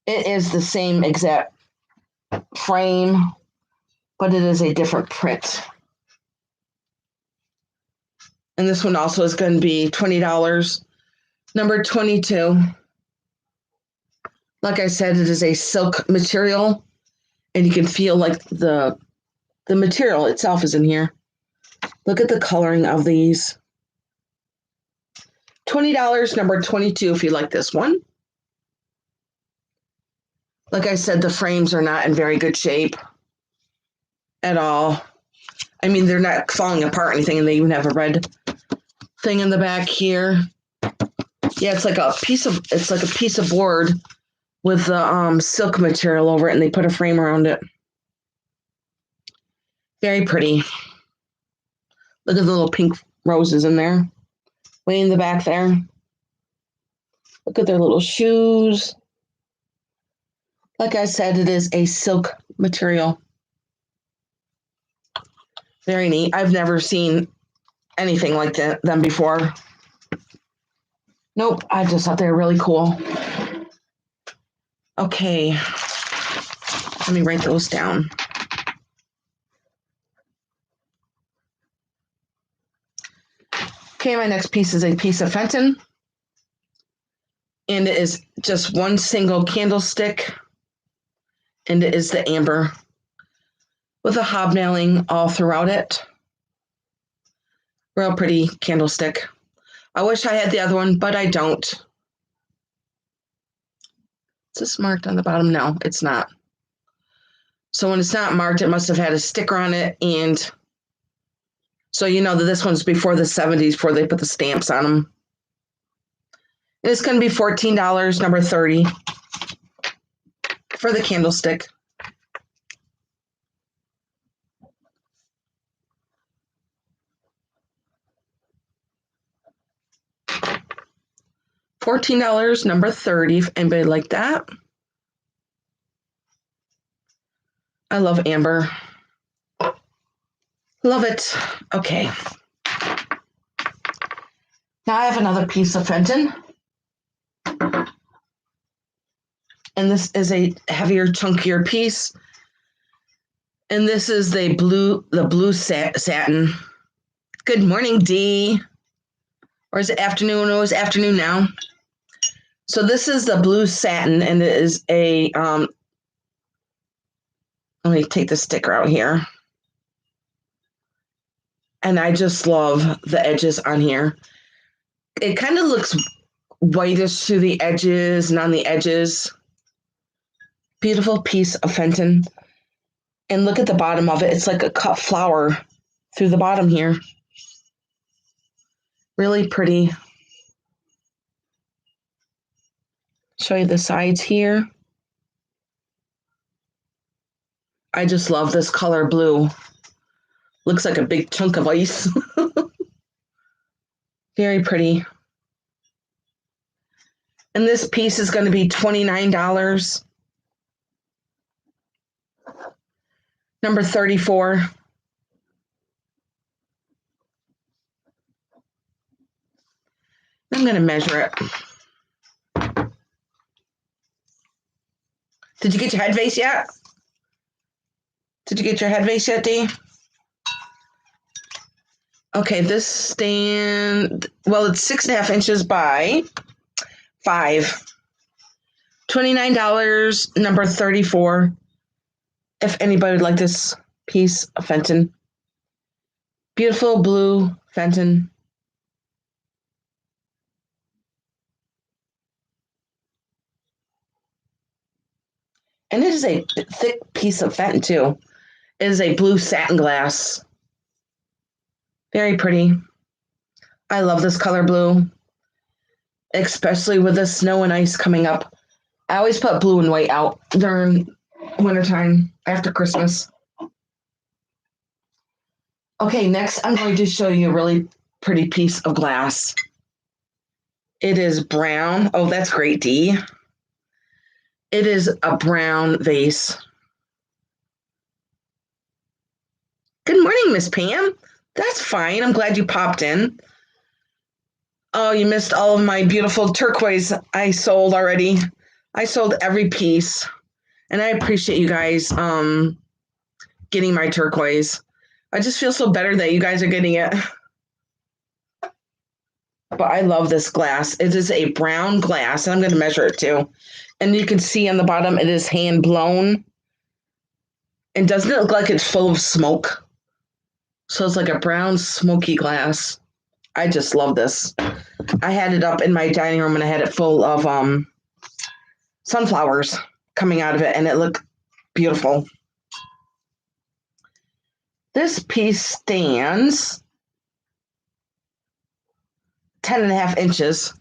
It is the same exact frame, but it is a different print. And this one also is going to be $20. Number 22. Like I said, it is a silk material, and you can feel like the material itself is in here. Look at the coloring of these. $20, number 22, if you like this one. Like I said, the frames are not in very good shape at all. I mean, they're not falling apart or anything, and they even have a red thing in the back here. Yeah, it's like a piece of board with the silk material over it, and they put a frame around it. Very pretty. Look at the little pink roses in there, way in the back there. Look at their little shoes. Like I said, it is a silk material. Very neat. I've never seen anything like them before. Nope, I just thought they were really cool. Okay, let me write those down. Okay, my next piece is a piece of Fenton. And it is just one single candlestick. And it is the amber with a hobnailing all throughout it. Real pretty candlestick. I wish I had the other one, but I don't. Is this marked on the bottom? No, it's not. So when it's not marked, it must have had a sticker on it. And so you know that this one's before the 70s, before they put the stamps on them. And it's going to be $14, number 30, for the candlestick. $14, number 30. If anybody like that. I love amber. Love it. Okay. Now I have another piece of Fenton. And this is a heavier, chunkier piece. And this is the blue satin. Good morning, Dee. Or is it afternoon? Oh, it's afternoon now. So this is the blue satin, and it is a, let me take the sticker out here. And I just love the edges on here. It kind of looks whitish to the edges and on the edges. Beautiful piece of Fenton. And look at the bottom of it. It's like a cut flower through the bottom here. Really pretty. Show you the sides here. I just love this color blue. Looks like a big chunk of ice. Very pretty. And this piece is going to be $29. Number 34. I'm going to measure it. Did you get your head vase yet? Did you get your head vase yet, Dee? Okay, this stand, well, it's 6.5 inches by 5. $29, number 34. If anybody would like this piece of Fenton. Beautiful blue Fenton. And it is a thick piece of Fenton, too. It is a blue satin glass. Very pretty. I love this color blue, especially with the snow and ice coming up. I always put blue and white out during wintertime after Christmas. Okay, next I'm going to show you a really pretty piece of glass. It is brown. Oh, that's great, Dee. It is a brown vase. Good morning, Miss Pam. That's fine. I'm glad you popped in. Oh, you missed all of my beautiful turquoise I sold already. I sold every piece, and I appreciate you guys getting my turquoise. I just feel so better that you guys are getting it. But I love this glass. It is a brown glass, and I'm going to measure it too. And you can see on the bottom, it is hand blown. And doesn't it look like it's full of smoke? So it's like a brown, smoky glass. I just love this. I had it up in my dining room, and I had it full of sunflowers coming out of it, and it looked beautiful. This piece stands 10.5 inches,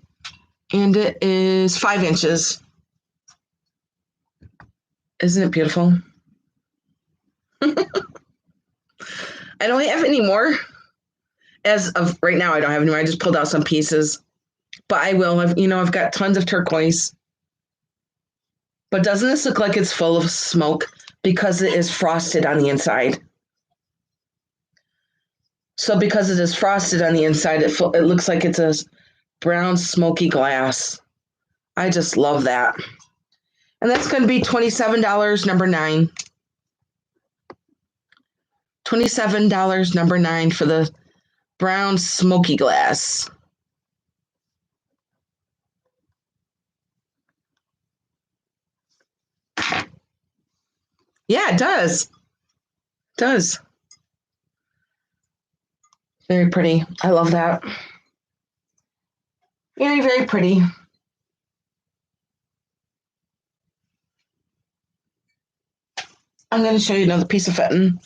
and it is 5 inches. Isn't it beautiful? I don't have any more. As of right now, I don't have any more. I just pulled out some pieces. But I will. I've got tons of turquoise. But doesn't this look like it's full of smoke because it is frosted on the inside? So because it is frosted on the inside, it looks like it's a brown, smoky glass. I just love that. And that's going to be $27, number 9. $27, number 9 for the brown, smoky glass. Yeah, it does. It does. Very pretty. I love that. Very, very pretty. I'm going to show you another piece of Fetton.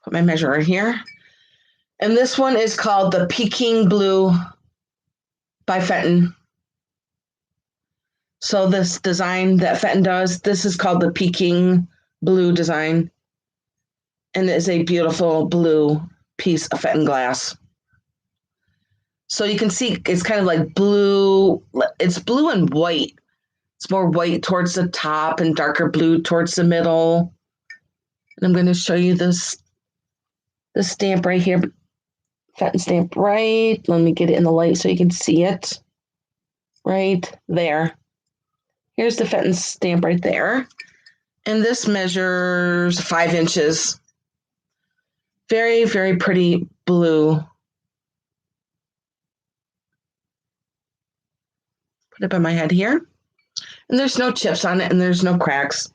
Put my measurer here. And this one is called the Peking Blue by Fetton. So this design that Fetton does, this is called the Peking Blue design. And it is a beautiful blue piece of Fetton glass. So you can see it's kind of like blue. It's blue and white. It's more white towards the top and darker blue towards the middle. And I'm going to show you this stamp right here. Fetton stamp right. Let me get it in the light so you can see it. Right there. Here's the Fetton stamp right there. And this measures 5 inches. Very, very pretty blue. Put it by my head here. And there's no chips on it, and there's no cracks.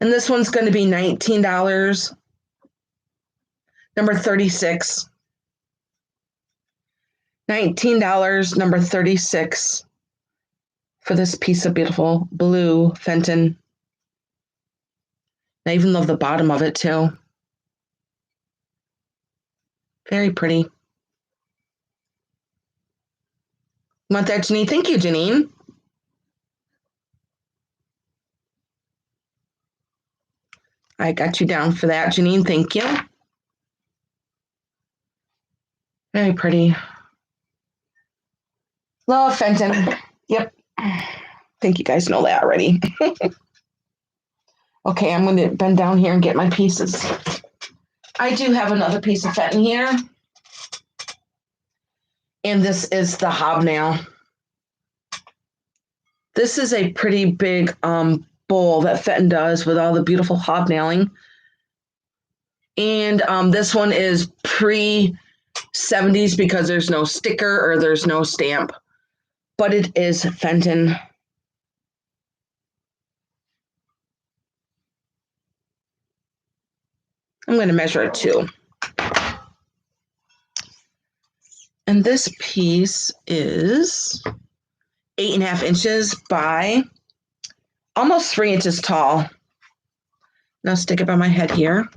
And this one's going to be $19, number 36. $19, number 36 for this piece of beautiful blue Fenton. I even love the bottom of it too. Very pretty. Want that, Janine? Thank you, Janine. I got you down for that, Janine. Thank you. Very pretty. Love Fenton. Yep. I think you guys know that already. Okay, I'm going to bend down here and get my pieces. I do have another piece of Fenton here. And this is the Hobnail. This is a pretty big bowl that Fetton does with all the beautiful hobnailing. And this one is pre-70s because there's no sticker or there's no stamp. But it is Fenton. I'm going to measure it too. And this piece is 8.5 inches by almost 3 inches tall. Now stick it by my head here.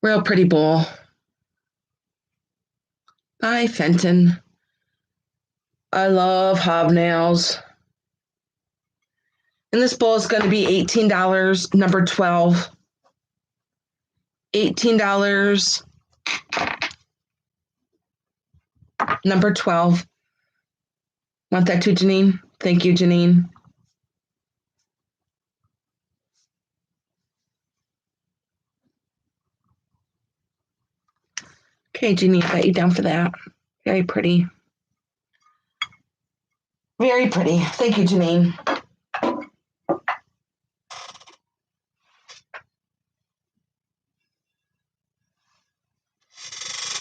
Real pretty bowl. By Fenton. I love hobnails. And this bowl is going to be $18, number 12. $18, number 12. Want that too, Janine? Thank you, Janine. Okay, Janine, I got you down for that. Very pretty. Very pretty. Thank you, Janine.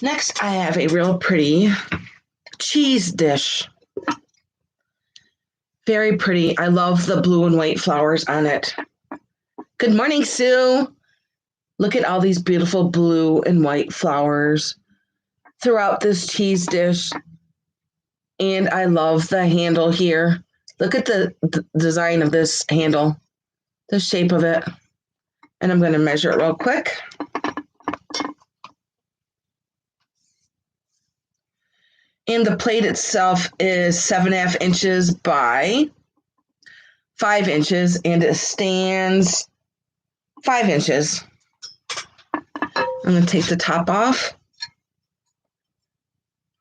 Next, I have a real pretty cheese dish. Very pretty. I love the blue and white flowers on it. Good morning, Sue. Look at all these beautiful blue and white flowers throughout this cheese dish. And I love the handle here. Look at the design of this handle, the shape of it. And I'm going to measure it real quick. And the plate itself is 7.5 inches by 5 inches, and it stands 5 inches. I'm going to take the top off.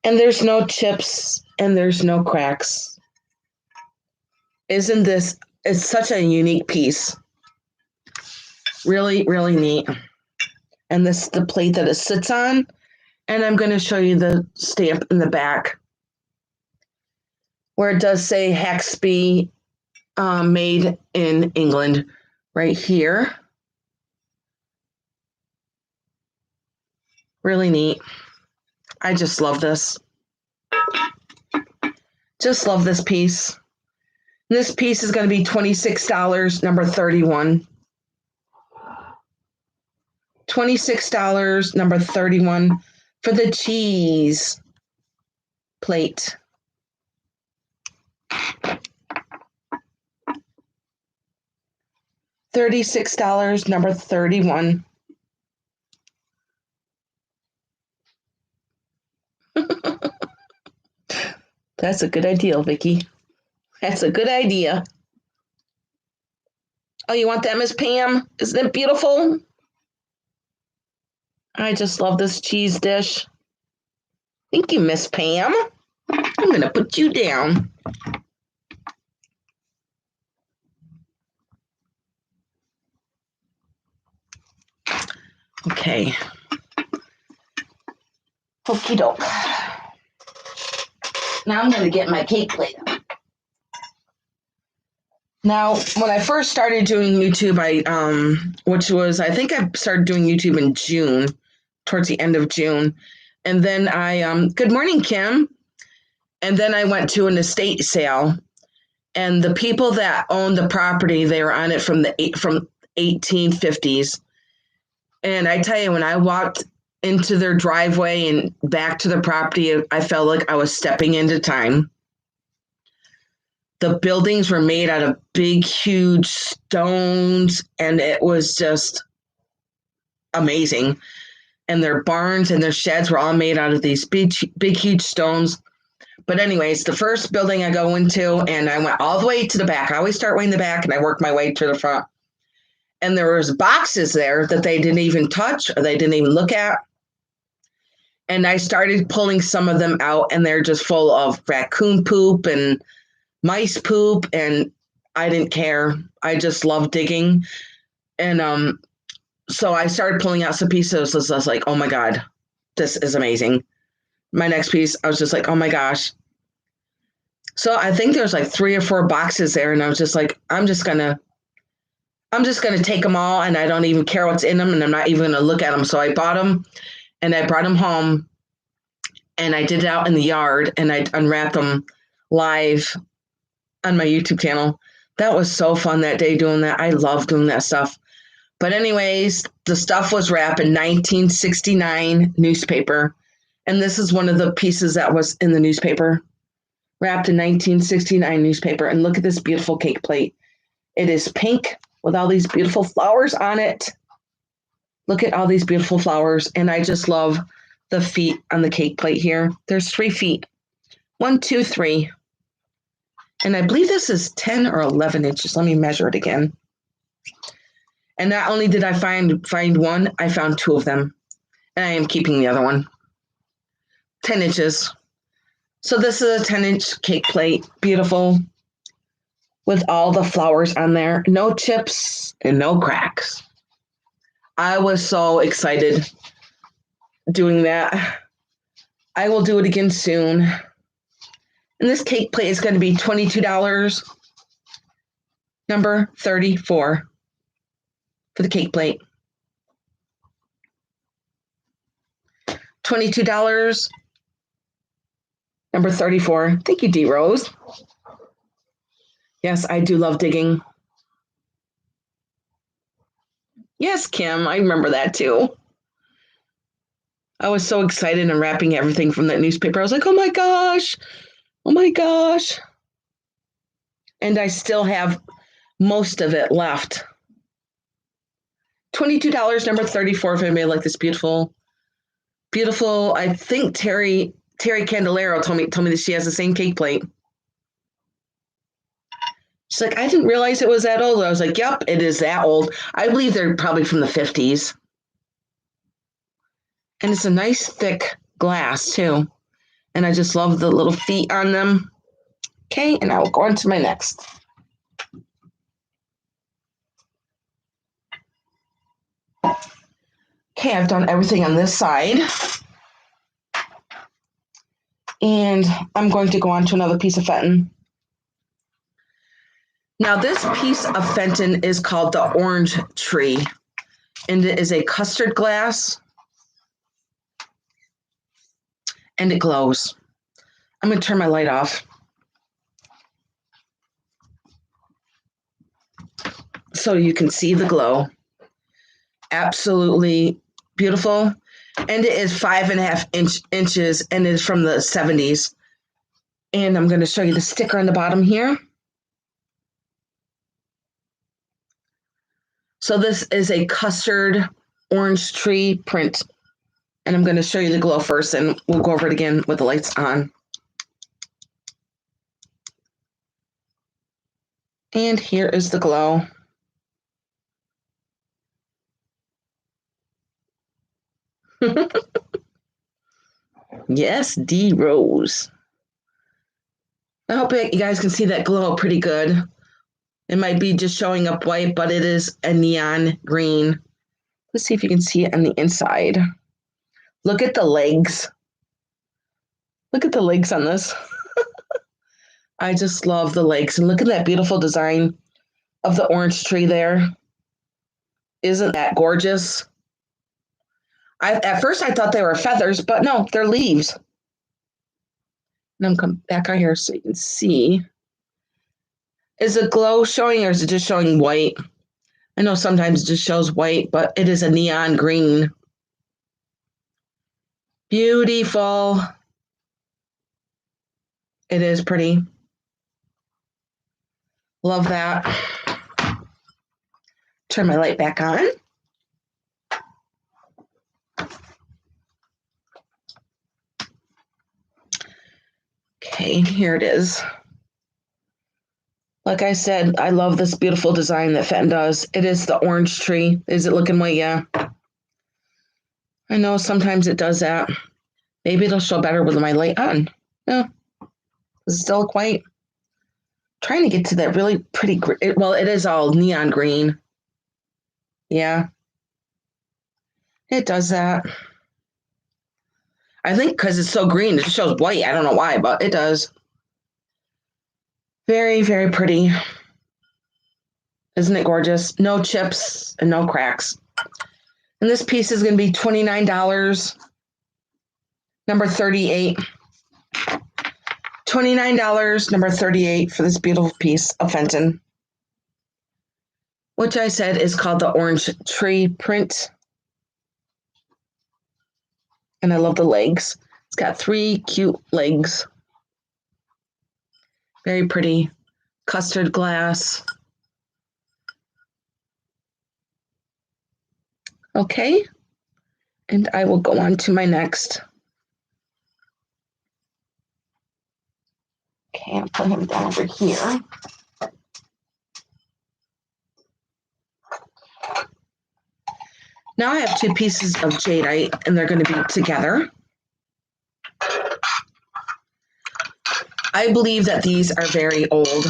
And there's no chips and there's no cracks. Isn't this, it's such a unique piece. Really, really neat. And this is the plate that it sits on. And I'm going to show you the stamp in the back where it does say Haxby made in England right here. Really neat. I just love this. Just love this piece. This piece is going to be $26, number 31. $26, number 31 for the cheese plate. $36, number 31. That's a good idea, Vicki. That's a good idea. Oh, you want that, Miss Pam? Isn't it beautiful? I just love this cheese dish. Thank you, Miss Pam. I'm going to put you down. Okay. Okie doke. Now I'm going to get my cake plate. Now, when I first started doing YouTube, I think I started doing YouTube in June, towards the end of June. And then good morning, Kim. And then I went to an estate sale. And the people that owned the property, they were on it from 1850s. And I tell you, when I walked into their driveway and back to the property, I felt like I was stepping into time. The buildings were made out of big, huge stones, and it was just amazing. And their barns and their sheds were all made out of these big, huge stones. But anyways, the first building I go into, and I went all the way to the back. I always start way in the back, and I work my way to the front. And there was boxes there that they didn't even touch or they didn't even look at. And I started pulling some of them out, and they're just full of raccoon poop and mice poop, and I didn't care. I just love digging. And so I started pulling out some pieces. I was like, oh my God, this is amazing. My next piece, I was just like, oh my gosh. So I think there's like 3 or 4 boxes there, and I was just like, I'm just gonna take them all, and I don't even care what's in them, and I'm not even gonna look at them. So I bought them, and I brought them home, and I did it out in the yard, and I unwrapped them live on my YouTube channel. That was so fun that day doing that. I love doing that stuff. But anyways, the stuff was wrapped in 1969 newspaper. And this is one of the pieces that was in the newspaper, wrapped in 1969 newspaper. And look at this beautiful cake plate. It is pink with all these beautiful flowers on it. Look at all these beautiful flowers. And I just love the feet on the cake plate here. There's 3 feet. 1, 2, 3. And I believe this is 10 or 11 inches. Let me measure it again. And not only did I find one, I found 2 of them. And I am keeping the other one. 10 inches. So this is a 10-inch cake plate. Beautiful. With all the flowers on there. No chips and no cracks. I was so excited doing that. I will do it again soon. And this cake plate is going to be $22, number 34 for the cake plate. $22, number 34. Thank you, D. Rose. Yes, I do love digging. Yes, Kim, I remember that too. I was so excited and wrapping everything from that newspaper. I was like, oh my gosh. Oh my gosh. And I still have most of it left. $22, number 34, if anybody like this beautiful, I think Terry Candelero told me that she has the same cake plate. She's like, I didn't realize it was that old. I was like, yep, it is that old. I believe they're probably from the 50s. And it's a nice thick glass too. And I just love the little feet on them. Okay, and I will go on to my next. Okay, I've done everything on this side. And I'm going to go on to another piece of Fenton. Now, this piece of Fenton is called the Orange Tree, and it is a custard glass, and it glows. I'm going to turn my light off so you can see the glow. Absolutely beautiful. And it is 5.5 inches, and it is from the 70s. And I'm going to show you the sticker on the bottom here. So this is a custard orange tree print. And I'm going to show you the glow first, and we'll go over it again with the lights on. And here is the glow. Yes, D Rose. I hope you guys can see that glow pretty good. It might be just showing up white, but it is a neon green. Let's see if you can see it on the inside. Look at the legs. Look at the legs on this. I just love the legs. And look at that beautiful design of the orange tree there. Isn't that gorgeous? At first I thought they were feathers, but no, they're leaves. And I'm coming back out here so you can see. Is the glow showing, or is it just showing white? I know sometimes it just shows white, but it is a neon green. Beautiful. It is pretty. Love that. Turn my light back on. Okay, here it is. Like I said, I love this beautiful design that Fenton does. It is the orange tree. Is it looking white? Yeah. I know sometimes it does that. Maybe it'll show better with my light on. No. Does it still look white? Trying to get to that really pretty, well, it is all neon green. Yeah. It does that. I think because it's so green, it shows white. I don't know why, but it does. Very, very pretty. Isn't it gorgeous? No chips and no cracks. And this piece is going to be $29, number 38. $29, number 38 for this beautiful piece of Fenton, which I said is called the Orange Tree print. And I love the legs. It's got 3 cute legs. Very pretty. Custard glass. Okay. And I will go on to my next. Okay, I'll put him down over here. Now I have 2 pieces of jadeite, and they're going to be together. I believe that these are very old.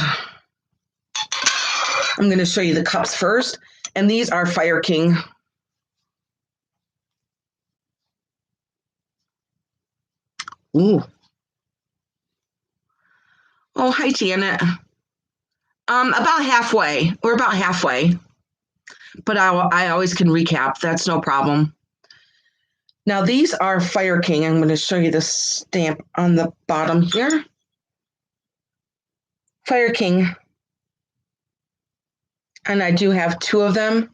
I'm going to show you the cups first, and these are Fire King. Ooh. Oh, hi, Janet. About halfway. We're about halfway. But I always can recap. That's no problem. Now, these are Fire King. I'm going to show you the stamp on the bottom here. Fire King. And I do have 2 of them.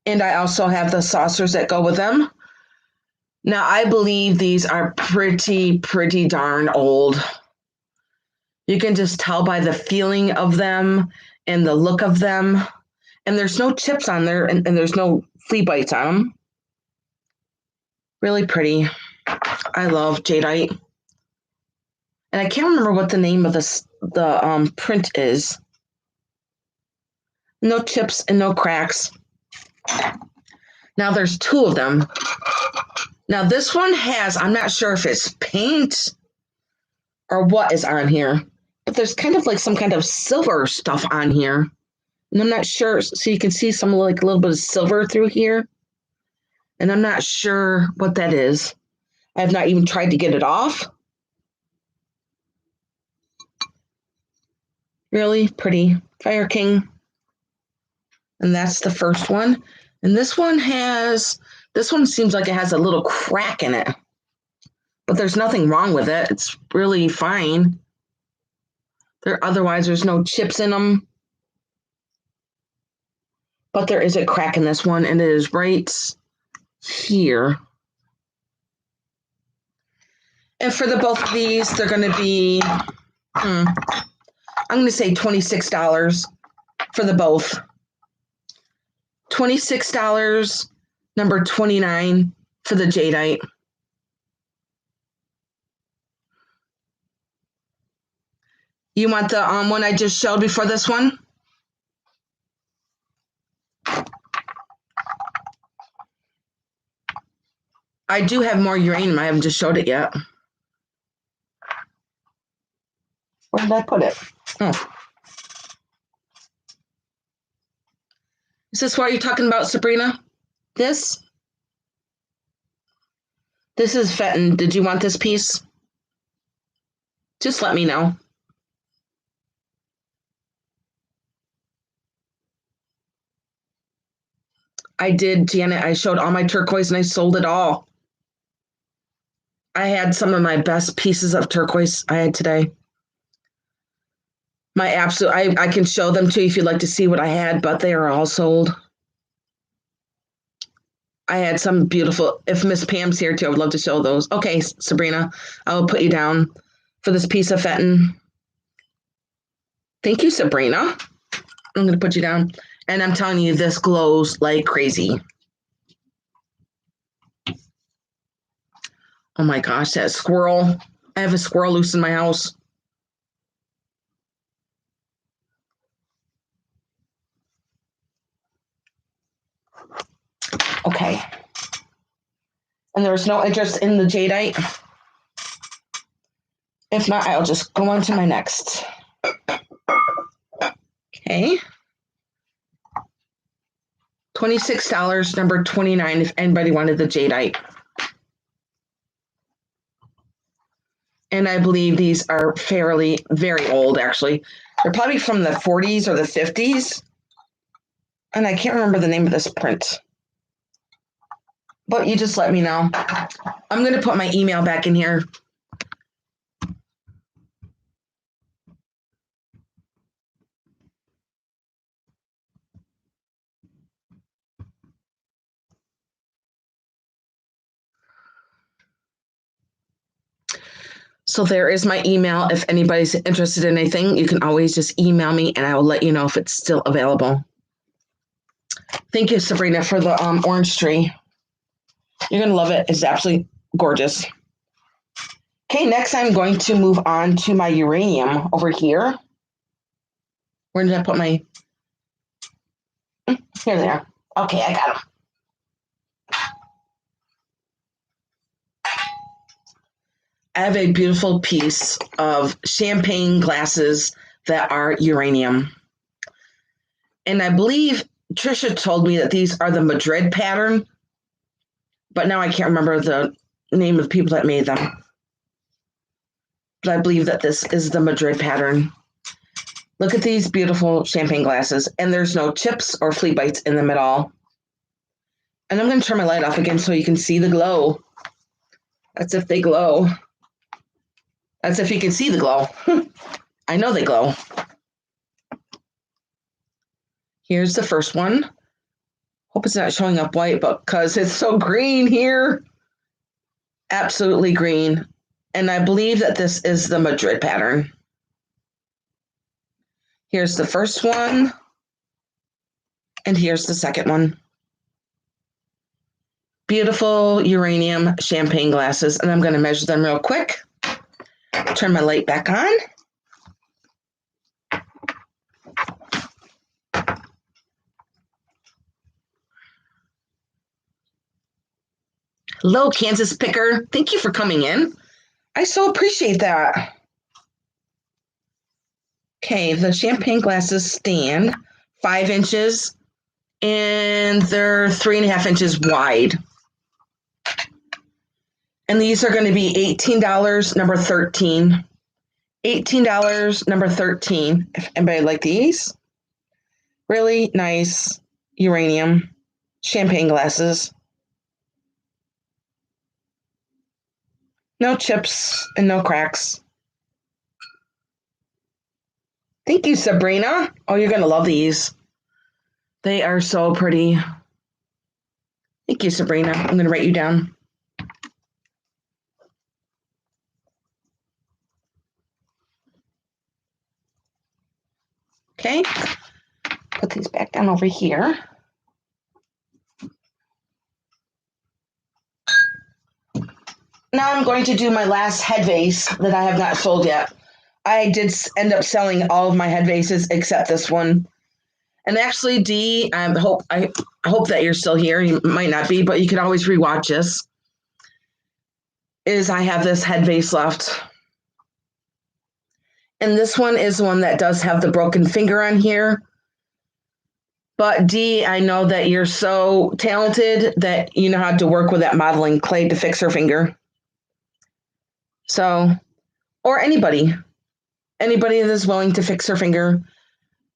And I also have the saucers that go with them. Now, I believe these are pretty darn old. You can just tell by the feeling of them and the look of them. And there's no chips on there, and there's no flea bites on them. Really pretty. I love jadeite. And I can't remember what the name of the print is. No chips and no cracks. Now there's 2 of them. Now this one has, I'm not sure if it's paint or what is on here, but there's kind of like some kind of silver stuff on here. And I'm not sure. So you can see some like a little bit of silver through here. And I'm not sure what that is. I have not even tried to get it off. Really pretty. Fire King. And that's the first one. And this one seems like it has a little crack in it. But there's nothing wrong with it. It's really fine. Otherwise, there's no chips in them. But there is a crack in this one, and it is right here. And for both of these, they're going to be, I'm going to say $26 for the both. $26, number 29 for the jadeite. You want the one I just showed before this one? I do have more uranium. I haven't just showed it yet. Where did I put it? Oh. Is this what you're talking about, Sabrina? This? This is Fetton. Did you want this piece? Just let me know. I did, Janet. I showed all my turquoise and I sold it all. I had some of my best pieces of turquoise I had today. My absolute, I can show them to you if you'd like to see what I had, but they are all sold. I had some beautiful, if Miss Pam's here too, I would love to show those. Okay, Sabrina, I will put you down for this piece of Fetton. Thank you, Sabrina. I'm going to put you down. And I'm telling you, this glows like crazy. Oh my gosh, that squirrel. I have a squirrel loose in my house. Okay. And there's no interest in the jadeite. If not, I'll just go on to my next. Okay. $26, number 29, if anybody wanted the jadeite. And I believe these are very old, actually. They're probably from the 40s or the 50s. And I can't remember the name of this print. But you just let me know. I'm going to put my email back in here. So there is my email. If anybody's interested in anything, you can always just email me and I will let you know if it's still available. Thank you, Sabrina, for the orange tree. You're going to love it. It's absolutely gorgeous. Okay, next I'm going to move on to my uranium over here. Where did I put my... Here they are. Okay, I got them. I have a beautiful piece of champagne glasses that are uranium. And I believe Trisha told me that these are the Madrid pattern, but now I can't remember the name of the people that made them. but I believe that this is the Madrid pattern. Look at these beautiful champagne glasses, and there's no chips or flea bites in them at all. And I'm going to turn my light off again so you can see the glow. That's if they glow. That's if you can see the glow. I know they glow. Here's the first one. Hope it's not showing up white, but because it's so green here. Absolutely green. And I believe that this is the Madrid pattern. Here's the first one. And here's the second one. Beautiful uranium champagne glasses. And I'm going to measure them real quick. Turn my light back on. Hello, Kansas Picker. Thank you for coming in. I so appreciate that. Okay, the champagne glasses stand 5 inches and they're 3.5 inches wide. And these are going to be $18, number 13. $18, number 13. If anybody like these, really nice uranium champagne glasses. No chips and no cracks. Thank you, Sabrina. Oh, you're going to love these. They are so pretty. Thank you, Sabrina. I'm going to write you down. Okay. Put these back down over here. Now I'm going to do my last head vase that I have not sold yet. I did end up selling all of my head vases except this one. And actually, Dee, I hope that you're still here. You might not be, but you can always rewatch this. I have this head vase left. And this one is one that does have the broken finger on here. But Dee, I know that you're so talented that you know how to work with that modeling clay to fix her finger. So, or anybody that is willing to fix her finger.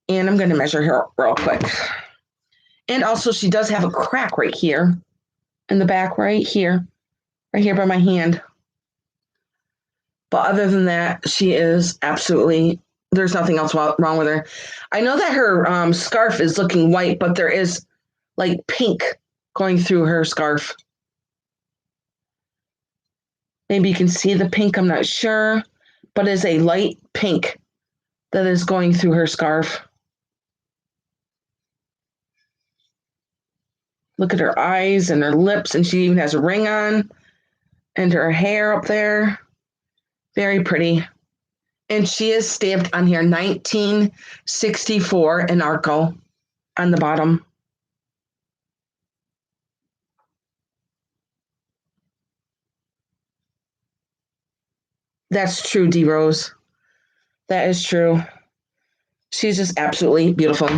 And I'm going to measure her real quick. And also, she does have a crack right here in the back, right here by my hand. But other than that, she is absolutely, there's nothing else wrong with her. I know that her scarf is looking white, but there is like pink going through her scarf. Maybe you can see the pink, I'm not sure, but it's a light pink that is going through her scarf. Look at her eyes and her lips, and she even has a ring on, and her hair up there. Very pretty. And she is stamped on here 1964 in Arco on the bottom. That's true, D Rose. That is true. She's just absolutely beautiful.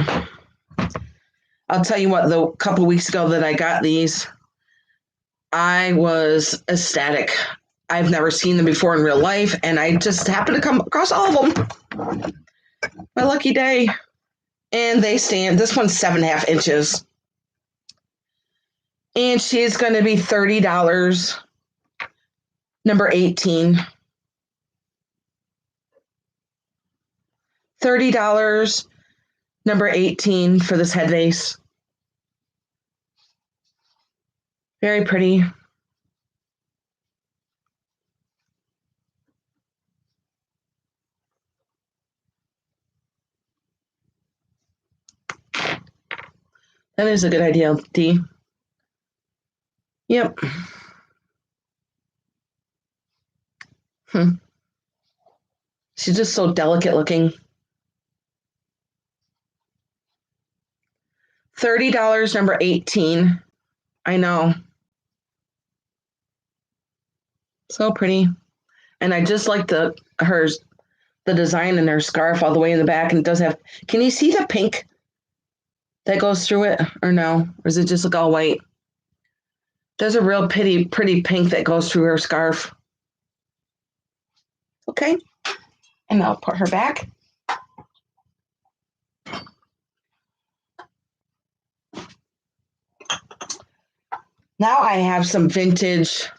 I'll tell you what, the couple weeks ago that I got these, I was ecstatic. I've never seen them before in real life, and I just happened to come across all of them. My lucky day. And they stand, this one's 7.5 inches. And she's going to be $30, number 18. $30, number 18 for this head vase. Very pretty. That is a good idea, Dee. Yep. She's just so delicate looking. $30, number 18. I know. So pretty. And I just like the design in her scarf all the way in the back. And it does have, can you see the pink that goes through it or no? Or does it just look all white? There's a real pretty pink that goes through her scarf. So Okay. And I'll put her back. Now I have some vintage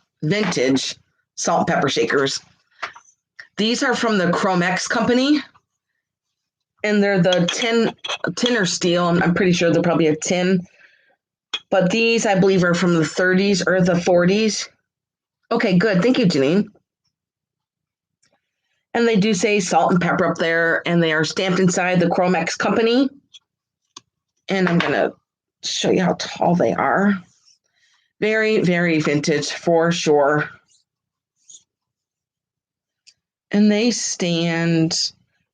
salt and pepper shakers. These are from the Chromex company, and they're the tin or steel. I'm pretty sure they're probably a tin, but these I believe are from the 30s or the 40s. Okay, good. Thank you, Janine. And they do say salt and pepper up there, and they are stamped inside the Chromex company. And I'm going to show you how tall they are. Very, very vintage for sure. And they stand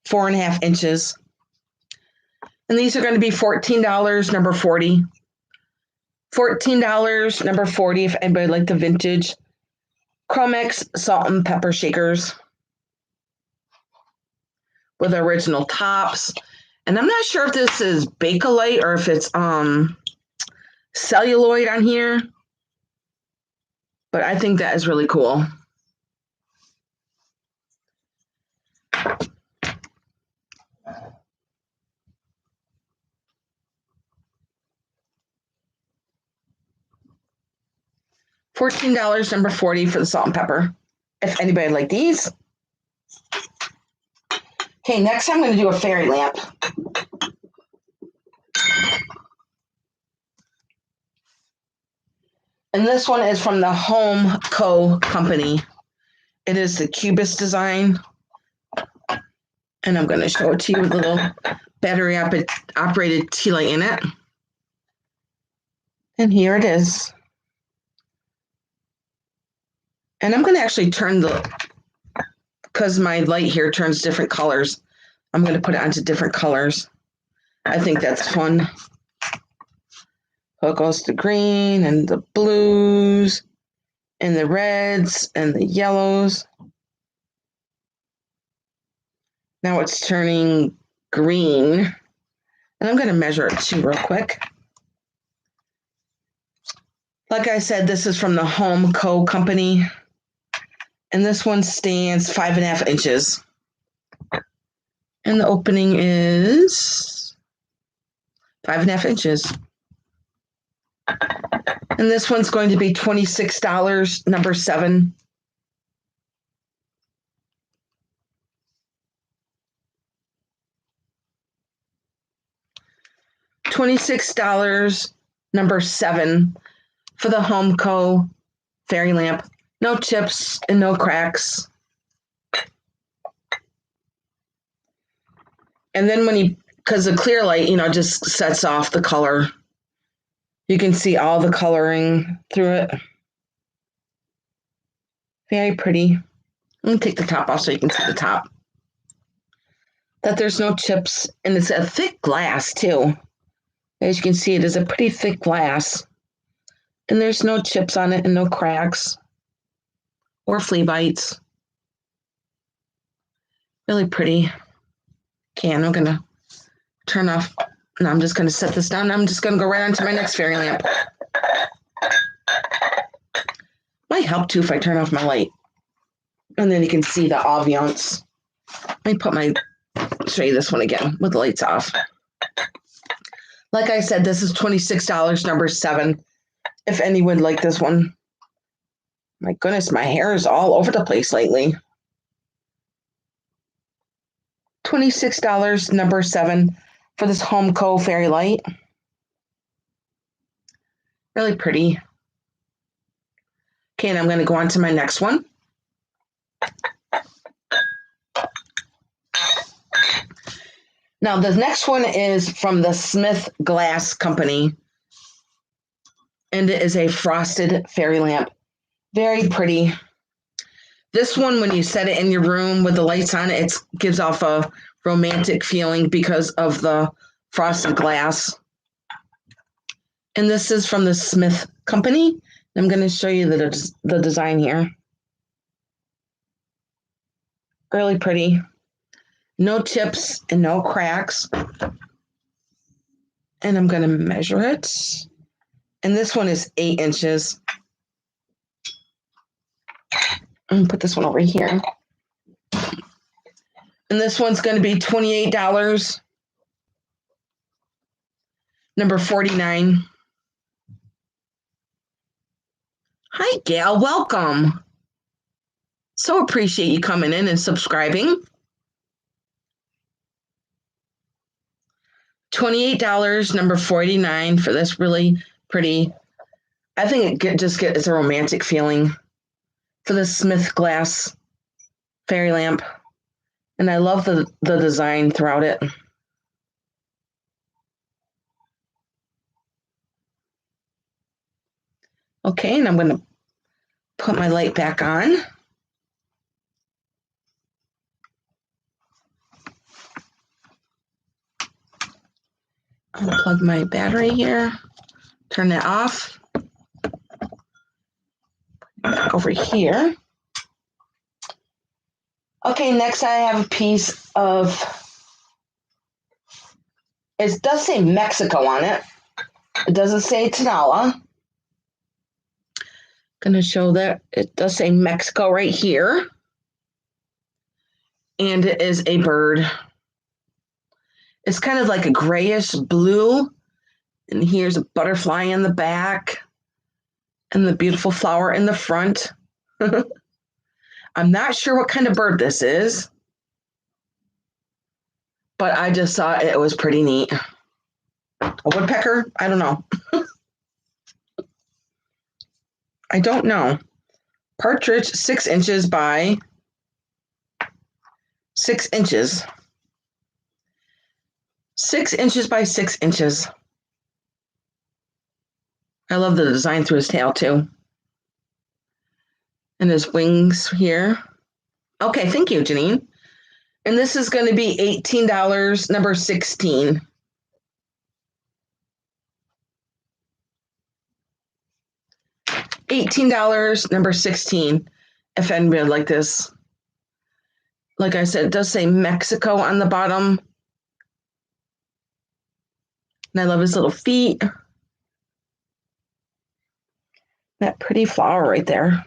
4.5 inches. And these are going to be $14, number 40. $14, number 40, if anybody like the vintage Chromex salt and pepper shakers with original tops. And I'm not sure if this is Bakelite or if it's celluloid on here, but I think that is really cool. $14, number 40 for the salt and pepper. If anybody like these. Okay, next I'm going to do a fairy lamp. And this one is from the Home Co. company. It is the Cubist design. And I'm going to show it to you with a little battery operated tea light in it. And here it is. And I'm going to actually turn because my light here turns different colors. I'm going to put it onto different colors. I think that's fun. So it goes to green and the blues and the reds and the yellows. Now it's turning green. And I'm going to measure it too real quick. Like I said, this is from the Home Co. company. And this one stands 5.5 inches. And the opening is 5.5 inches. And this one's going to be $26, number 7. $26, number 7 for the Home Co. fairy lamp. No chips and no cracks. And then because the clear light, just sets off the color. You can see all the coloring through it. Very pretty. Let me take the top off so you can see the top. That there's no chips, and it's a thick glass too. As you can see, it is a pretty thick glass. And there's no chips on it and no cracks or flea bites. Really pretty. Okay, and I'm going to turn off. Now I'm just going to set this down. I'm just going to go right on to my next fairy lamp. Might help too if I turn off my light. And then you can see the ambiance. Let me show you this one again with the lights off. Like I said, this is $26, number 7. If anyone would like this one. My goodness, my hair is all over the place lately. $26, number 7 for this Home Co. fairy light. Really pretty. Okay, and I'm going to go on to my next one. Now, the next one is from the Smith Glass Company. And it is a frosted fairy lamp. Very pretty. This one, when you set it in your room with the lights on, it gives off a romantic feeling because of the frosted glass. And this is from the Smith Company. I'm going to show you the design here. Really pretty. No chips and no cracks. And I'm going to measure it. And this one is 8 inches. I'm going to put this one over here. And this one's going to be $28. Number 49. Hi, Gail. Welcome. So appreciate you coming in and subscribing. $28, number 49 for this really pretty. I think it just gets a romantic feeling for the Smith glass fairy lamp. And I love the design throughout it. Okay, and I'm going to put my light back on. I'm going to plug my battery here. Turn that off. Over here. Okay, next I have a piece of, it does say Mexico on it. It doesn't say Tanala. Going to show that it does say Mexico right here. And it is a bird. It's kind of like a grayish blue. And here's a butterfly in the back. And the beautiful flower in the front. I'm not sure what kind of bird this is. But I just thought it was pretty neat. A woodpecker? I don't know. I don't know. Partridge, 6 inches by 6 inches. 6 inches by 6 inches. I love the design through his tail too. And his wings here. Okay, thank you, Janine. And this is going to be $18, number 16. $18, number 16. If anybody would like this. Like I said, it does say Mexico on the bottom. And I love his little feet. That pretty flower right there.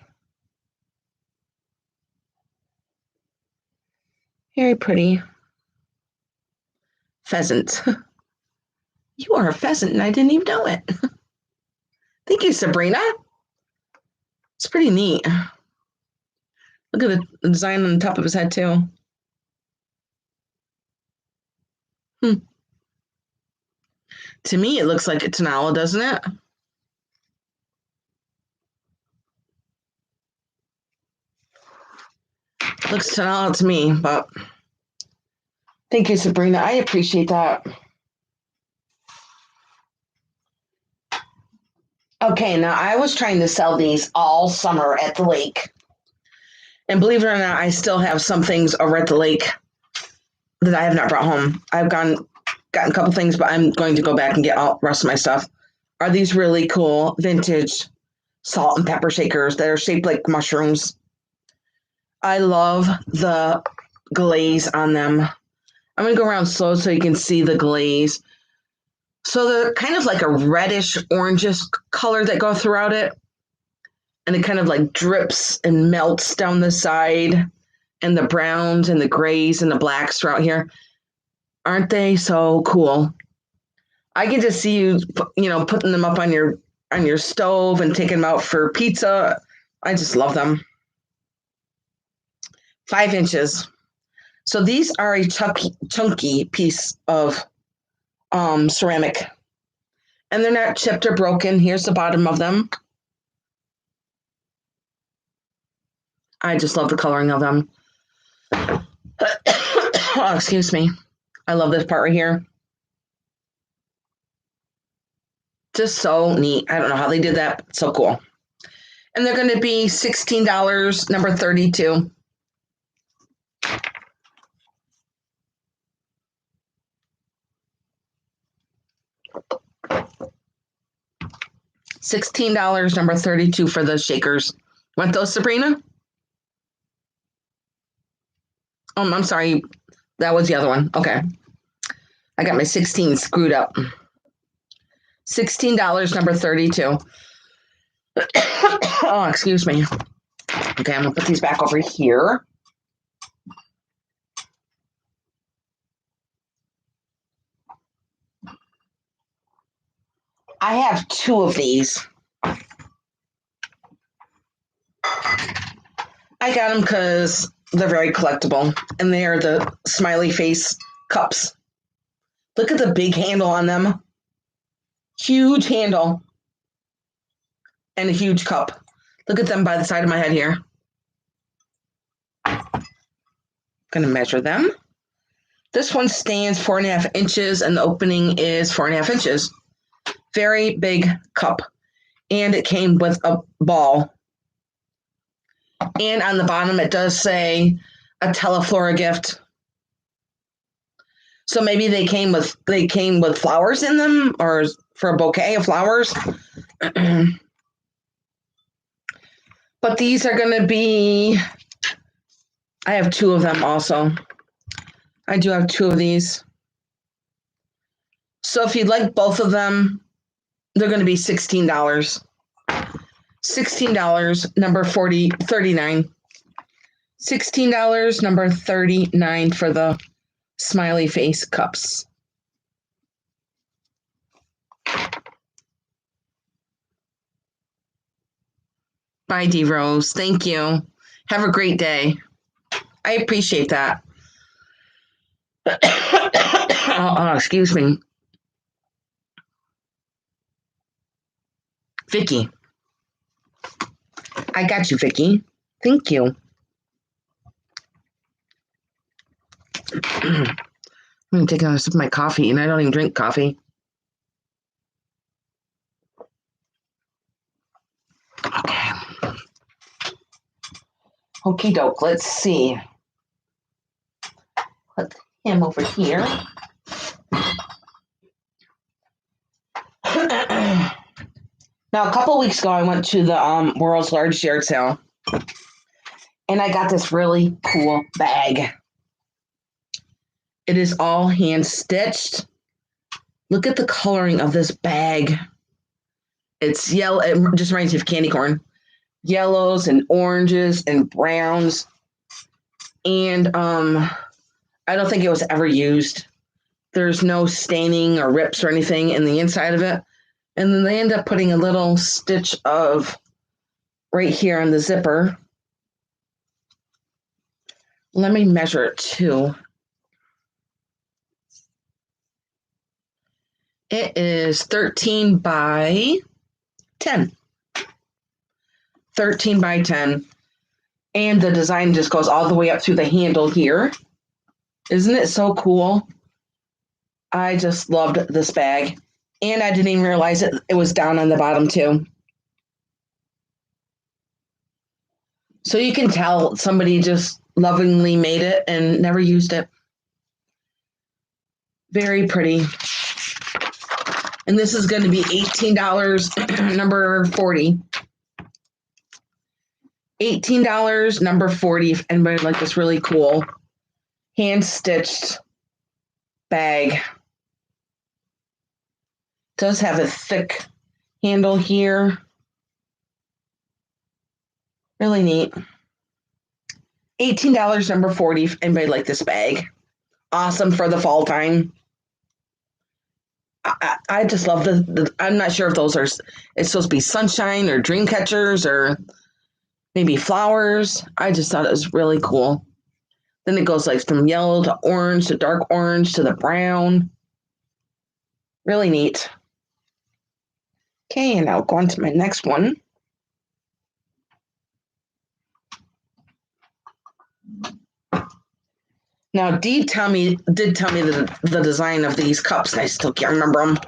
Very pretty. Pheasant. You are a pheasant and I didn't even know it. Thank you, Sabrina. It's pretty neat. Look at the design on the top of his head too. To me, it looks like a Tanala, doesn't it? Looks Tanala to me, but thank you, Sabrina. I appreciate that. Okay, now I was trying to sell these all summer at the lake. And believe it or not, I still have some things over at the lake that I have not brought home. I've gotten a couple things, but I'm going to go back and get all the rest of my stuff. Are these really cool vintage salt and pepper shakers that are shaped like mushrooms? I love the glaze on them. I'm going to go around slow so you can see the glaze. So they're kind of like a reddish, orangish color that go throughout it. And it kind of like drips and melts down the side. And the browns and the grays and the blacks throughout here. Aren't they so cool? I get to see you, putting them up on your stove and taking them out for pizza. I just love them. 5 inches. So these are a chunky piece of ceramic. And they're not chipped or broken. Here's the bottom of them. I just love the coloring of them. Oh, excuse me. I love this part right here. Just so neat. I don't know how they did that, but so cool. And they're going to be $16, number 32. $16, number 32 for the shakers. Want those, Sabrina? Oh, I'm sorry. That was the other one. Okay. I got my 16 screwed up. $16, number 32. Oh, excuse me. Okay, I'm going to put these back over here. I have 2 of these. I got them because they're very collectible, and they are the smiley face cups. Look at the big handle on them. Huge handle. And a huge cup. Look at them by the side of my head here. I'm going to measure them. This one stands 4.5 inches, and the opening is 4.5 inches. Very big cup. And it came with a ball. And on the bottom, it does say a Teleflora gift. So maybe they came with flowers in them, or for a bouquet of flowers. But these are going to be, I have 2 of them also. I do have 2 of these. So if you'd like both of them, they're going to be $16. $16, number 39. $16, number 39 for the smiley face cups. Bye, D Rose. Thank you. Have a great day. I appreciate that. Excuse me. Vicky. I got you, Vicky. Thank you. I'm going to take a sip of my coffee, and I don't even drink coffee. Okay. Okie doke. Let's see. Put him over here. Now, a couple weeks ago, I went to the world's largest yard sale, and I got this really cool bag. It is all hand stitched. Look at the coloring of this bag. It's yellow. It just reminds me of candy corn. Yellows and oranges and browns. And I don't think it was ever used. There's no staining or rips or anything in the inside of it. And then they end up putting a little stitch of right here on the zipper. Let me measure it too. It is 13 by 10. 13 by 10. And the design just goes all the way up through the handle here. Isn't it so cool? I just loved this bag. And I didn't even realize it was down on the bottom too. So you can tell somebody just lovingly made it and never used it. Very pretty. And this is going to be $18, number 40. $18, number 40, if anybody would like this really cool hand-stitched bag. Does have a thick handle here. Really neat. $18, number 40, if anybody like this bag. Awesome for the fall time. I just love I'm not sure if those are, it's supposed to be sunshine or dream catchers or maybe flowers. I just thought it was really cool. Then it goes like from yellow to orange to dark orange to the brown. Really neat. Okay, and I'll go on to my next one. Now, Dee did tell me the design of these cups, and I still can't remember them.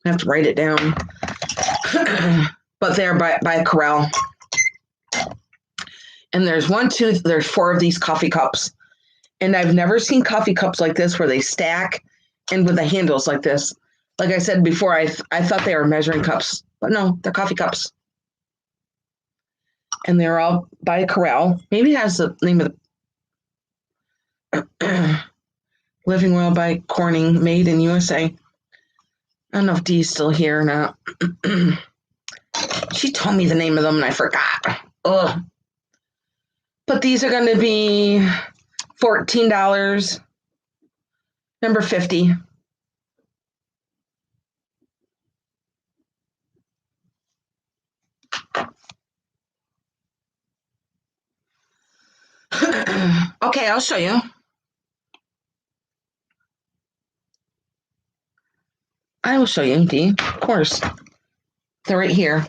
I have to write it down. But they're by Corral. And there's 4 of these coffee cups. And I've never seen coffee cups like this where they stack and with the handles like this. Like I said before, I thought they were measuring cups, but no, they're coffee cups. And they're all by Corral. Maybe it has the name of the Living Well by Corning, made in USA. I don't know if Dee's still here or not. She told me the name of them and I forgot. Ugh. But these are going to be $14, number 50. Okay, I'll show you. I will show you, Dee. Of course. They're right here.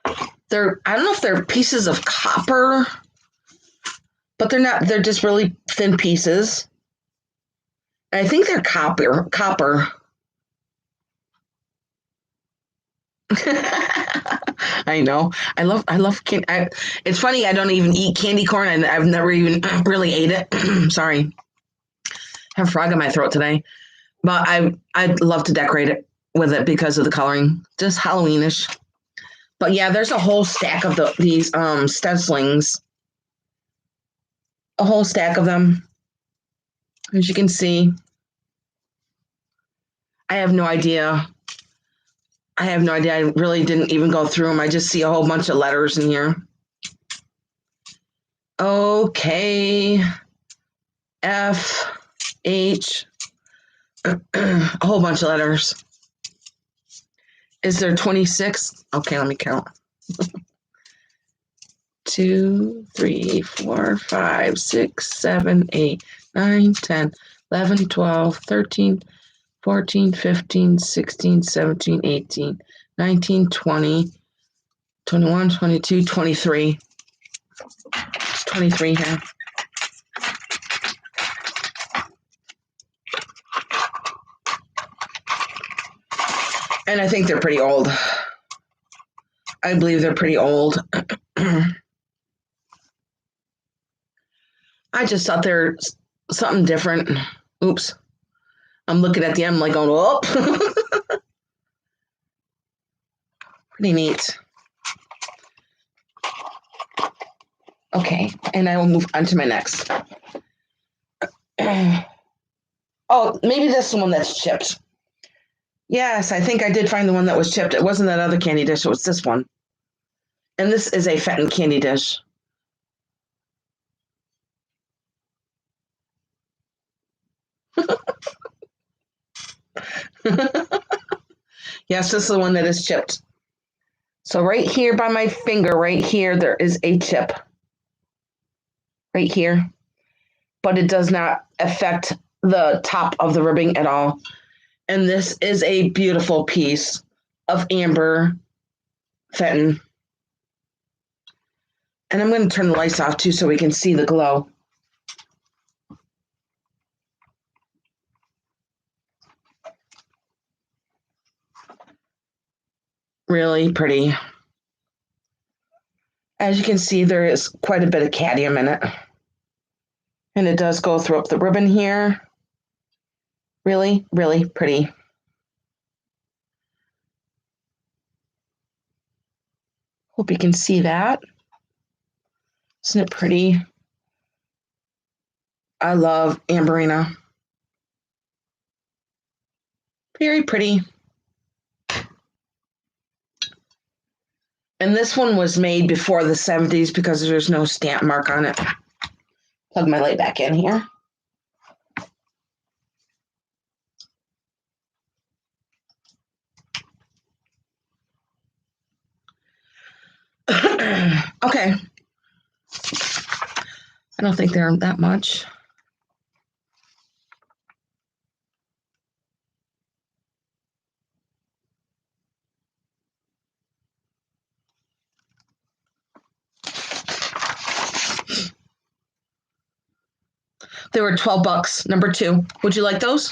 I don't know if they're pieces of copper, but they're not. They're just really thin pieces. And I think they're copper. I know. I love candy. It's funny. I don't even eat candy corn, and I've never even really ate it. Sorry, I have a frog in my throat today. But I'd love to decorate it with it because of the coloring, just Halloweenish. But yeah, there's a whole stack of these stencilings. A whole stack of them, as you can see. I have no idea. I really didn't even go through them. I just see a whole bunch of letters in here. Okay. F, H, a whole bunch of letters. Is there 26? Okay, let me count. 2, 3, 4, 5, 6, 7, 8, 9, 10, 11, 12, 13, 14, 15, 16, 17, 18, 19, 20, 21, 22, 23. It's 23 here. And I think they're pretty old. I believe they're pretty old. I just thought they're something different. Oops. I'm looking at the end like going, oh. Pretty neat. Okay, and I will move on to my next. Oh, maybe this is the one that's chipped. Yes, I think I did find the one that was chipped. It wasn't that other candy dish, it was this one. And this is a Fetton candy dish. Yes, this is the one that is chipped. So right here by my finger, right here, there is a chip. Right here. But it does not affect the top of the ribbing at all. And this is a beautiful piece of amber Fetton. And I'm going to turn the lights off too so we can see the glow. Really pretty. As you can see, there is quite a bit of cadmium in it. And it does go through up the ribbon here. Really, really pretty. Hope you can see that. Isn't it pretty? I love Amberina. Very pretty. And this one was made before the 70s because there's no stamp mark on it. Plug my light back in here. Okay. I don't think they're that much. They were $12, number 2. Would you like those?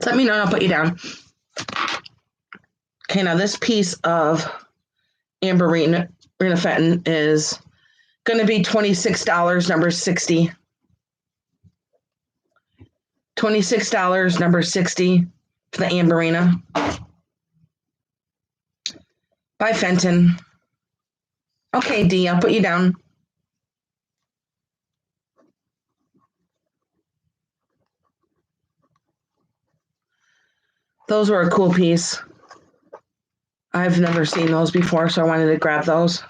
Let me know and I'll put you down. Okay, now this piece of Amberina Fetton is going to be $26, number 60. $26, number 60 for the Amberina. By Fenton. Okay, Dee, I'll put you down. Those were a cool piece. I've never seen those before, so I wanted to grab those.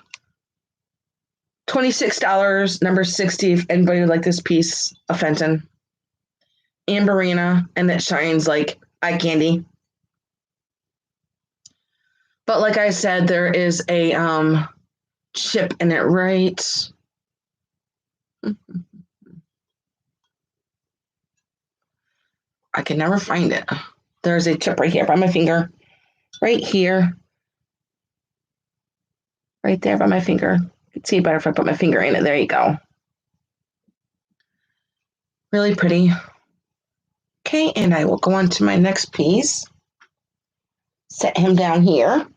$26, number 60. If anybody would like this piece of Fenton. Amberina, and it shines like eye candy. But like I said, there is a chip in it, right? I can never find it. There's a chip right here by my finger. Right here. Right there by my finger. You can see it better if I put my finger in it. There you go. Really pretty. Okay, and I will go on to my next piece. Set him down here.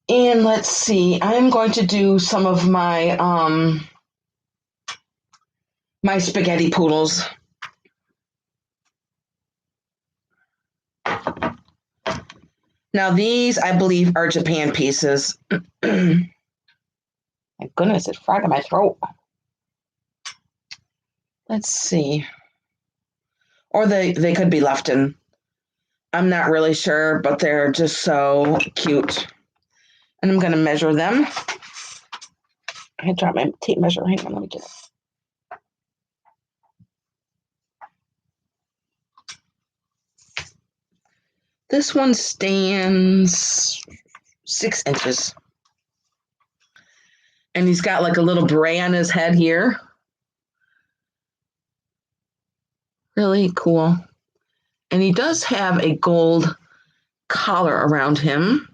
And let's see. I'm going to do some of my my spaghetti poodles. Now these, I believe, are Japan pieces. My goodness, it's frog in my throat. Let's see. Or they could be Lefton. I'm not really sure, but they're just so cute. And I'm going to measure them. I dropped my tape measure. Hang on, let me get it. This one stands 6 inches. And he's got like a little beret on his head here. Really cool. And he does have a gold collar around him.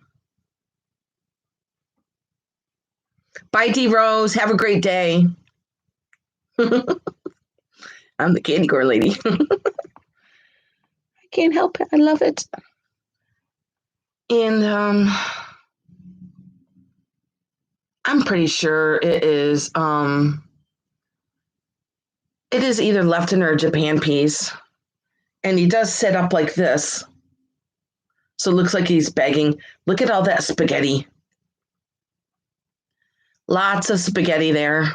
Bye, D Rose. Have a great day. I'm the candy corn lady. I can't help it. I love it. And I'm pretty sure it is either Lefton or a Japan piece. And he does sit up like this. So it looks like he's begging. Look at all that spaghetti. Lots of spaghetti there.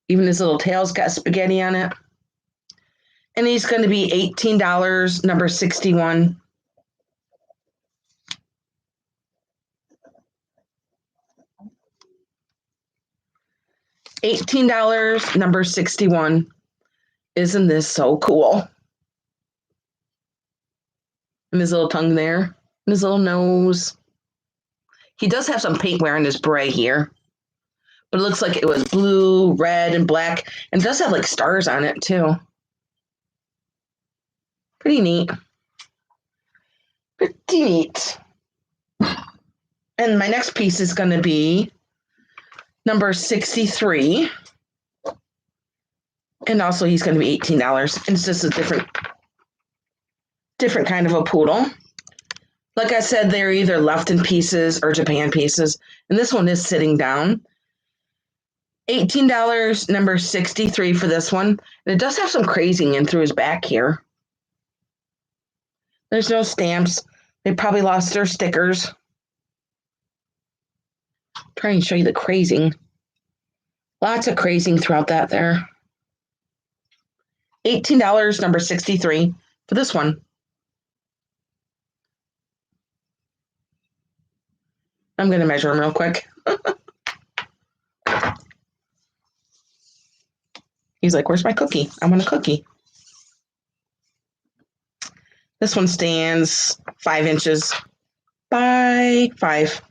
Even his little tail's got spaghetti on it. And he's going to be $18, number 61. $18, number 61. Isn't this so cool? And his little tongue there. And his little nose. He does have some paint wear in his beret here. But it looks like it was blue, red, and black. And it does have like stars on it too. Pretty neat. Pretty neat. And my next piece is going to be number 63. And also he's going to be $18. And it's just a different kind of a poodle. Like I said, they're either Lefton pieces or Japan pieces. And this one is sitting down. $18, number 63 for this one. And it does have some crazing in through his back here. There's no stamps. They probably lost their stickers. Trying to show you the crazing. Lots of crazing throughout that there. $18, number 63 for this one. I'm going to measure him real quick. He's like, where's my cookie? I want a cookie. This one stands 5 inches by 5.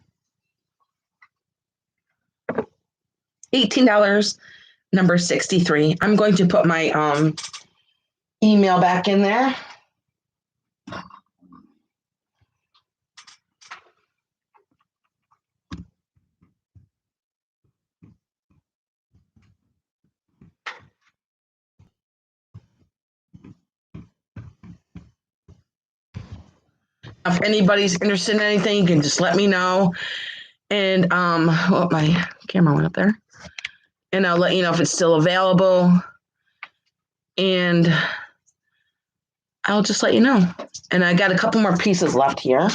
$18, number 63. I'm going to put my email back in there. If anybody's interested in anything, you can just let me know. And my camera went up there. And I'll let you know if it's still available. And I'll just let you know. And I got a couple more pieces left here.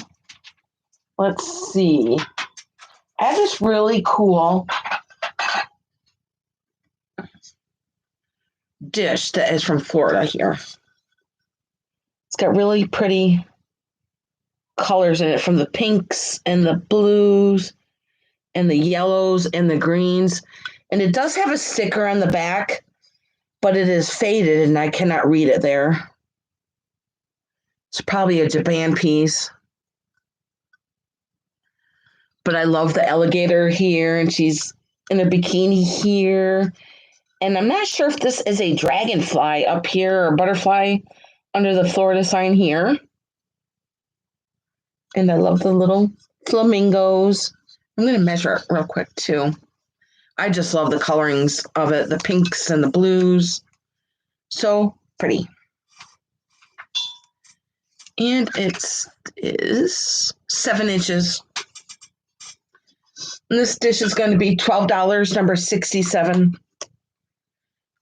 Let's see. I have this really cool dish that is from Florida here. It's got really pretty colors in it, from the pinks and the blues and the yellows and the greens. And it does have a sticker on the back, but it is faded and I cannot read it there. It's probably a Japan piece. But I love the alligator here, and she's in a bikini here. And I'm not sure if this is a dragonfly up here or butterfly under the Florida sign here. And I love the little flamingos. I'm going to measure it real quick too. I just love the colorings of it, the pinks and the blues. So pretty. And it is 7 inches. And this dish is going to be $12, number 67.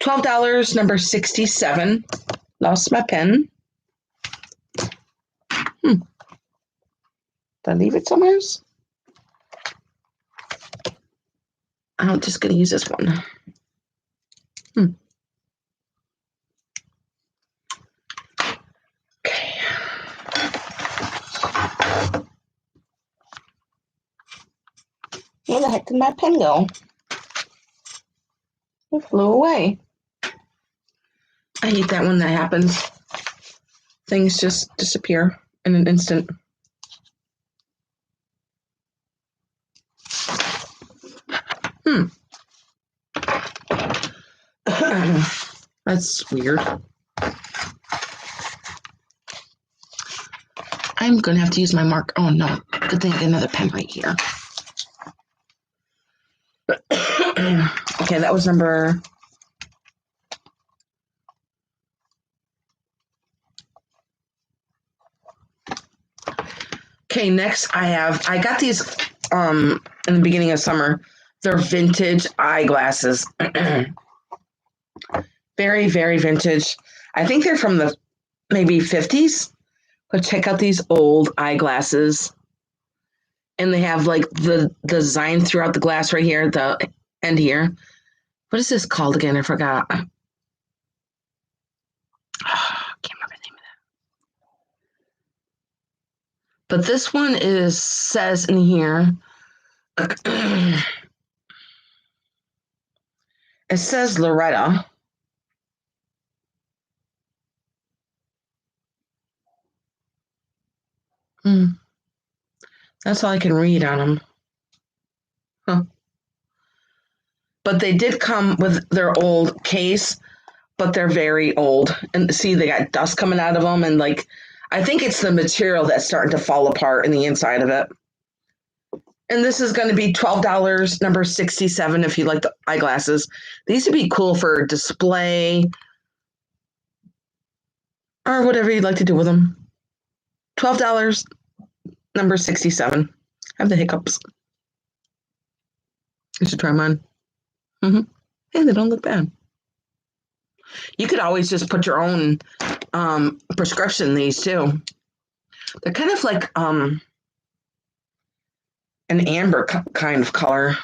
$12, number 67. Lost my pen. Did I leave it somewhere else? I'm just going to use this one. Okay. Where the heck did my pen go? It flew away. I hate that when that happens. Things just disappear in an instant. That's weird. I'm going to have to use my mark. Oh, no. Good thing I got another pen right here. Okay, that was number... Okay, next I got these in the beginning of summer. They're vintage eyeglasses. Very, very vintage. I think they're from the maybe 50s. But check out these old eyeglasses. And they have like the design throughout the glass right here, the end here. What is this called again? I forgot. I can't remember the name of that. But this one says in here, it says Loretta. That's all I can read on them. Huh. But they did come with their old case, but they're very old. And see, they got dust coming out of them. And like, I think it's the material that's starting to fall apart in the inside of it. And this is going to be $12, number 67, if you like the eyeglasses. These would be cool for display or whatever you'd like to do with them. $12, number 67. I have the hiccups. I should try mine. Hey, they don't look bad. You could always just put your own prescription in these too. They're kind of like an amber kind of color.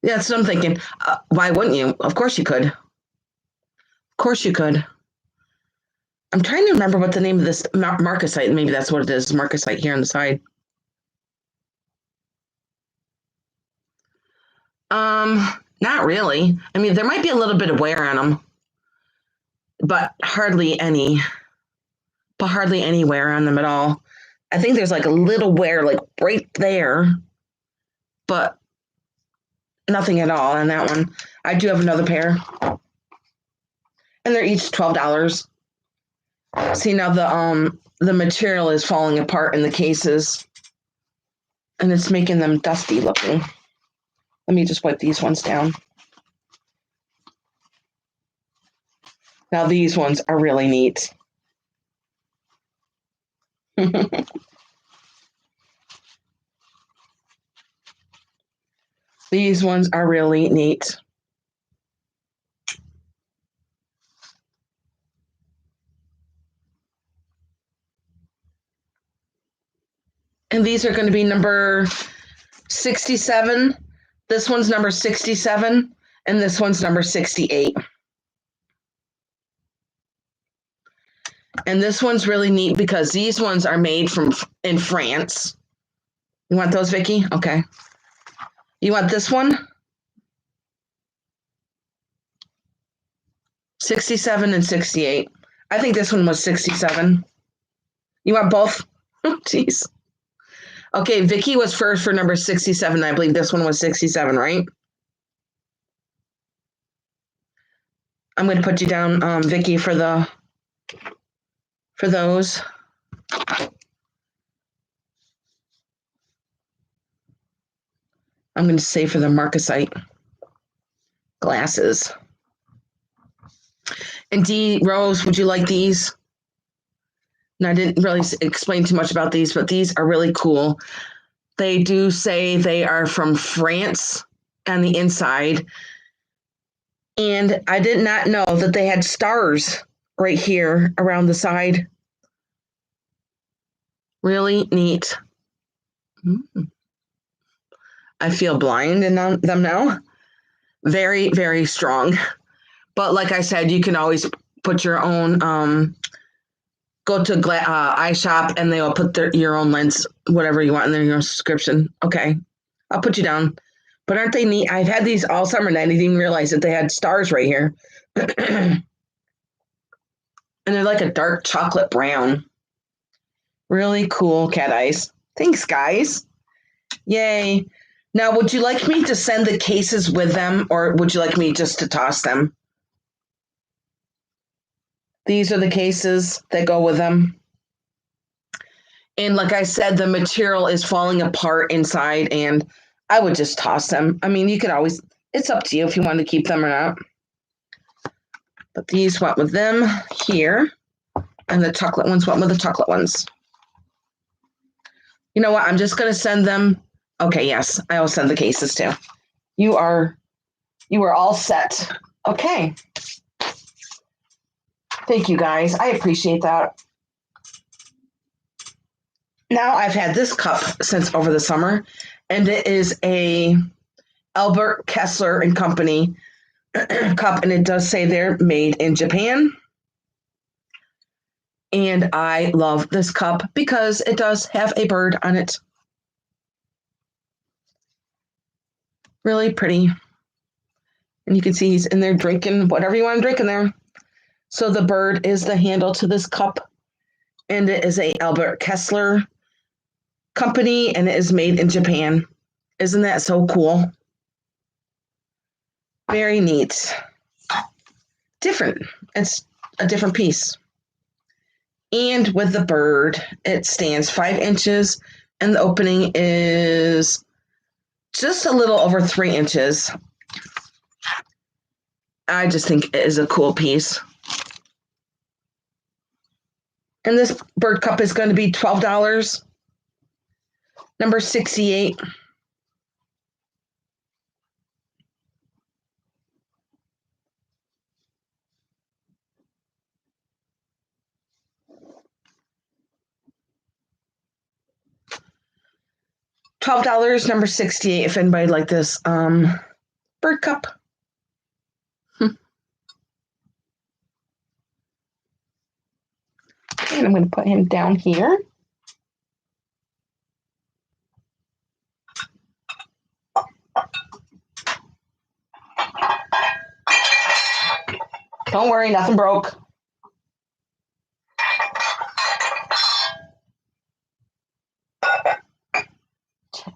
Yeah, that's what I'm thinking. Why wouldn't you? Of course you could. Of course you could. I'm trying to remember what the name of this marcasite. Maybe that's what it is. Marcasite here on the side. Not really. I mean, there might be a little bit of wear on them, but hardly any. But hardly any wear on them at all. I think there's like a little wear, like right there, but nothing at all on that one. I do have another pair, and they're each $12. See, now the material is falling apart in the cases, and it's making them dusty looking. Let me just wipe these ones down. Now these ones are really neat. These ones are really neat. And these are going to be number 67. This one's number 67, and this one's number 68. And this one's really neat because these ones are made in France. You want those, Vicky? Okay. You want this one? 67 and 68. I think this one was 67. You want both? Oh, jeez. Okay, Vicky was first for number 67. I believe this one was 67, right? I'm going to put you down, Vicky, for those. I'm going to say for the Marcasite glasses. And D, Rose, would you like these? And I didn't really explain too much about these, but these are really cool. They do say they are from France on the inside. And I did not know that they had stars right here around the side. Really neat. I feel blind in them now. Very, very strong. But like I said, you can always put your own, go to iShop and they will put your own lens, whatever you want in your subscription. Okay, I'll put you down. But aren't they neat? I've had these all summer and I didn't even realize that they had stars right here. And they're like a dark chocolate brown. Really cool cat eyes. Thanks, guys. Yay. Now, would you like me to send the cases with them or would you like me just to toss them? These are the cases that go with them. And like I said, the material is falling apart inside and I would just toss them. I mean, you could always, it's up to you if you want to keep them or not. But these went with them here. And the chocolate ones went with the chocolate ones. You know what? I'm just going to send them. Okay, yes, I will send the cases too. You are all set. Okay. Thank you, guys. I appreciate that. Now I've had this cup since over the summer, and it is a Albert Kessler and Company cup, and it does say they're made in Japan. And I love this cup because it does have a bird on it. Really pretty. And you can see he's in there drinking whatever you want to drink in there. So the bird is the handle to this cup. And it is a Albert Kessler Company, and it is made in Japan. Isn't that so cool? Very neat. Different. It's a different piece. And with the bird, it stands 5 inches, and the opening is just a little over 3 inches. I just think it is a cool piece. And this bird cup is going to be $12. Number 68. $12, number 68, if anybody like this bird cup. And I'm going to put him down here. Don't worry, nothing broke.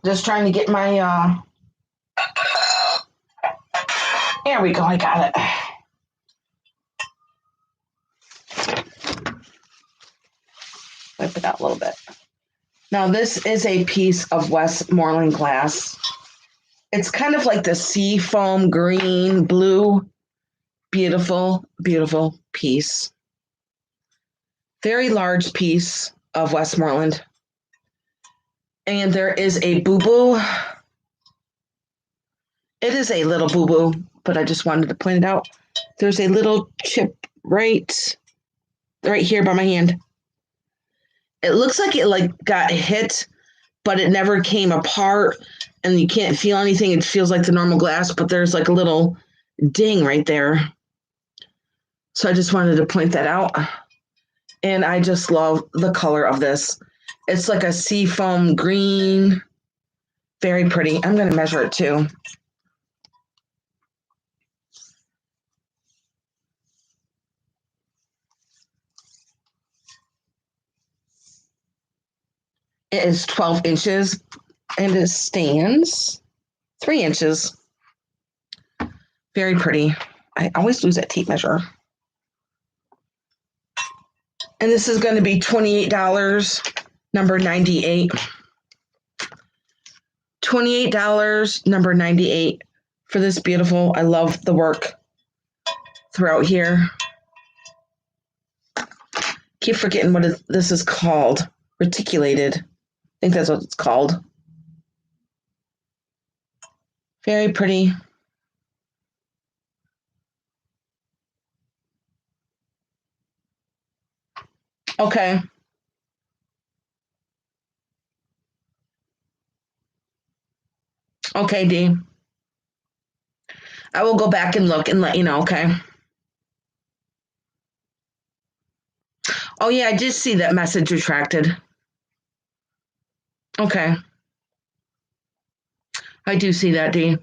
Just trying to get my, there we go, I got it. Wipe it out a little bit. Now this is a piece of Wes Moreland Glass. It's kind of like the sea foam green, blue, beautiful, beautiful piece. Very large piece of Wes Moreland. And there is a boo-boo. It is a little boo-boo, but I just wanted to point it out. There's a little chip right here by my hand. It looks like it got hit, but it never came apart, and you can't feel anything. It feels like the normal glass, but there's like a little ding right there. So I just wanted to point that out. And I just love the color of this. It's like a seafoam green, Very pretty. I'm going to measure it too. It is 12 inches and it stands 3 inches. Very pretty. I always lose that tape measure. And this is going to be $28, number 98. $28, number 98 for this beautiful. I love the work throughout here. Keep forgetting what this is called. Reticulated. I think that's what it's called. Very pretty. Okay. Okay, Dee. I will go back and look and let you know, okay? Oh, yeah, I did see that message retracted. Okay. I do see that, Dee.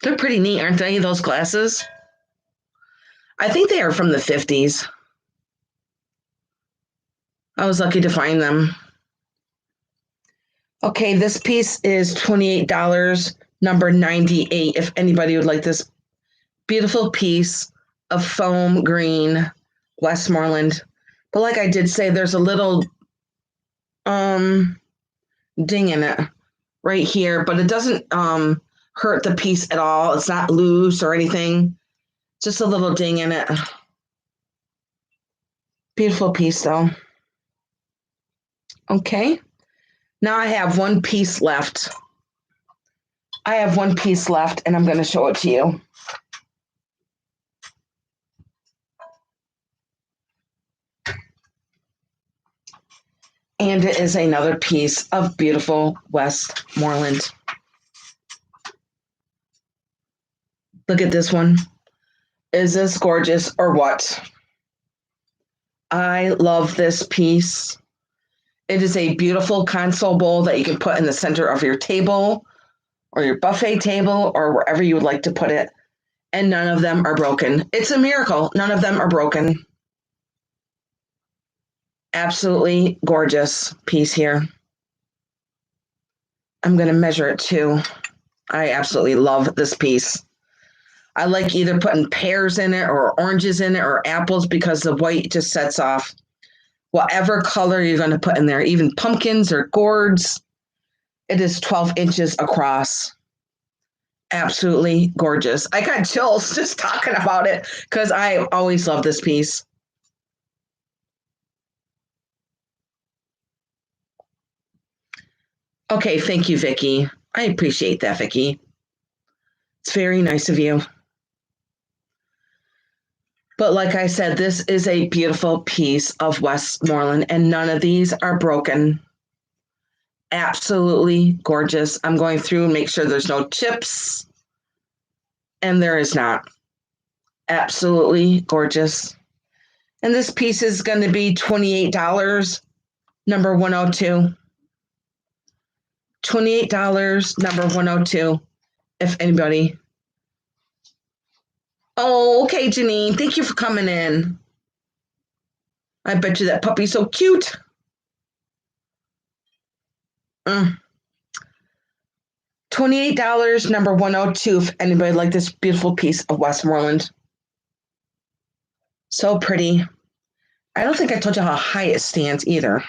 They're pretty neat, aren't they, those glasses? I think they are from the 50s. I was lucky to find them. Okay, this piece is $28, number 98, if anybody would like this beautiful piece of foam green Wes Moreland. But like I did say, there's a little ding in it right here, but it doesn't hurt the piece at all. It's not loose or anything. Just a little ding in it. Beautiful piece though. Okay. Now I have one piece left. I have one piece left and I'm going to show it to you. And it is another piece of beautiful Wes Moreland. Look at this one. Is this gorgeous or what? I love this piece. It is a beautiful console bowl that you can put in the center of your table or your buffet table or wherever you would like to put it. And none of them are broken. It's a miracle. None of them are broken. Absolutely gorgeous piece here. I'm going to measure it too. I absolutely love this piece. I like either putting pears in it or oranges in it or apples because the white just sets off whatever color you're going to put in there, even pumpkins or gourds. It is 12 inches across. Absolutely gorgeous. I got chills just talking about it because I always love this piece. Okay, thank you, Vicki. I appreciate that, Vicki. It's very nice of you. But like I said, this is a beautiful piece of Wes Moreland, and none of these are broken. Absolutely gorgeous. I'm going through and make sure there's no chips, and there is not. Absolutely gorgeous. And this piece is going to be $28, number 102. $28, number 102, if anybody. Oh, okay, Janine. Thank you for coming in. I bet you that puppy's so cute. $28, number 102, if anybody like this beautiful piece of Wes Moreland. So pretty. I don't think I told you how high it stands either.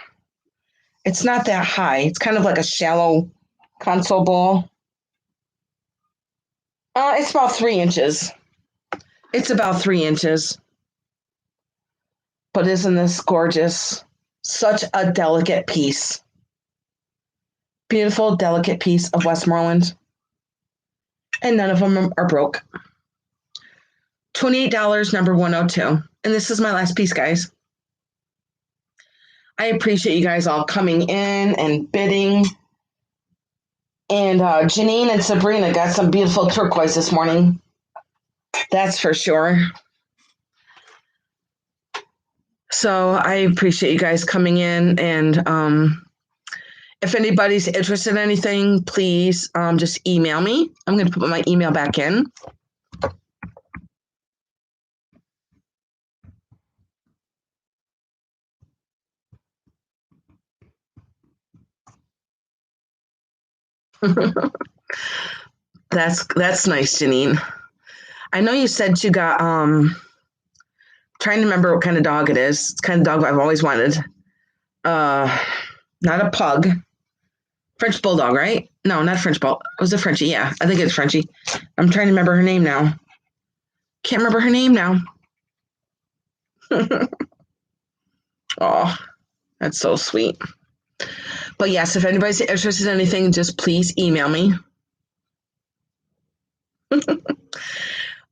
It's not that high. It's kind of like a shallow console bowl. It's about 3 inches. It's about 3 inches. But isn't this gorgeous? Such a delicate piece. Beautiful, delicate piece of Wes Moreland. And none of them are broke. $28, number 102. And this is my last piece, guys. I appreciate you guys all coming in and bidding. And Janine and Sabrina got some beautiful turquoise this morning. That's for sure. So I appreciate you guys coming in, and if anybody's interested in anything, please just email me. I'm going to put my email back in. That's nice, Janine. I know you said you got trying to remember what kind of dog it is. It's the kind of dog I've always wanted. Not a pug. French bulldog, right? No, not French bulldog. It was a Frenchie. Yeah, I think it's Frenchie. I'm trying to remember her name now. Can't remember her name now. Oh, that's so sweet. But yes, if anybody's interested in anything, just please email me.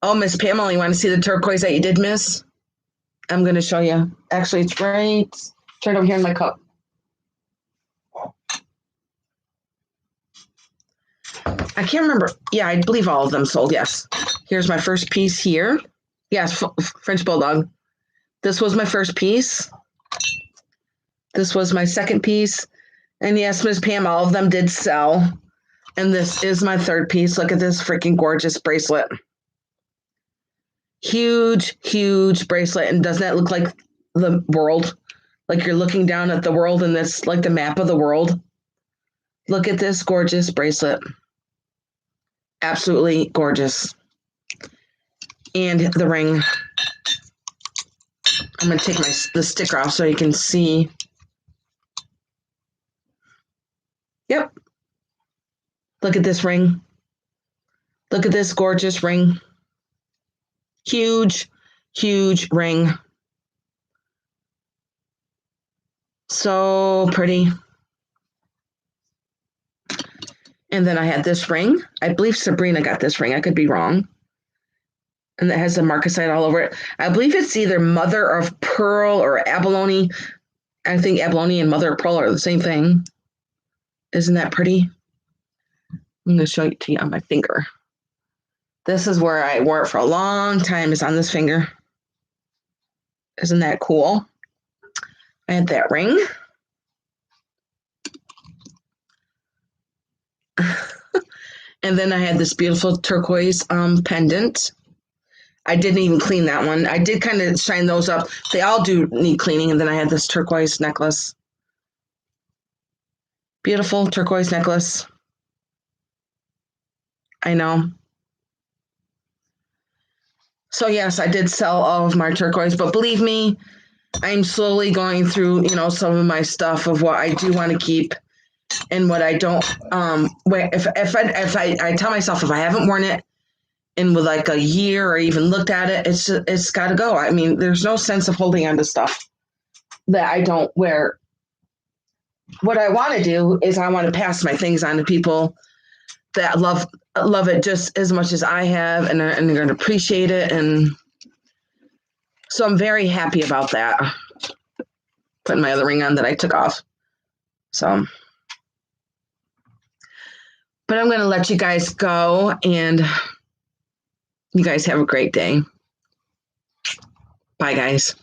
Oh, Miss Pamela, you want to see the turquoise that you did miss? I'm going to show you. Actually, it's right over here in my cup. I can't remember. Yeah, I believe all of them sold, yes. Here's my first piece here. Yes, French bulldog. This was my first piece. This was my second piece. And yes, Miss Pam, all of them did sell. And this is my third piece. Look at this freaking gorgeous bracelet. Huge, huge bracelet. And doesn't that look like the world? Like you're looking down at the world and that's like the map of the world. Look at this gorgeous bracelet. Absolutely gorgeous. And the ring. I'm going to take the sticker off so you can see. Yep. Look at this ring. Look at this gorgeous ring. Huge, huge ring. So pretty. And then I had this ring. I believe Sabrina got this ring. I could be wrong. And it has the marcasite all over it. I believe it's either mother of pearl or abalone. I think abalone and mother of pearl are the same thing. Isn't that pretty? I'm going to show it to you on my finger. This is where I wore it for a long time, is on this finger. Isn't that cool? I had that ring. And then I had this beautiful turquoise pendant. I didn't even clean that one. I did kind of shine those up. They all do need cleaning. And then I had this turquoise necklace. Beautiful turquoise necklace. I know. So yes, I did sell all of my turquoise, but believe me, I'm slowly going through, some of my stuff of what I do want to keep and what I don't. If I tell myself if I haven't worn it in with like a year or even looked at it, it's got to go. I mean, there's no sense of holding on to stuff that I don't wear. What I want to do is I want to pass my things on to people that love it just as much as I have, and they're going to appreciate it. And so I'm very happy about that. Putting my other ring on that I took off. So, but I'm going to let you guys go, and you guys have a great day. Bye, guys.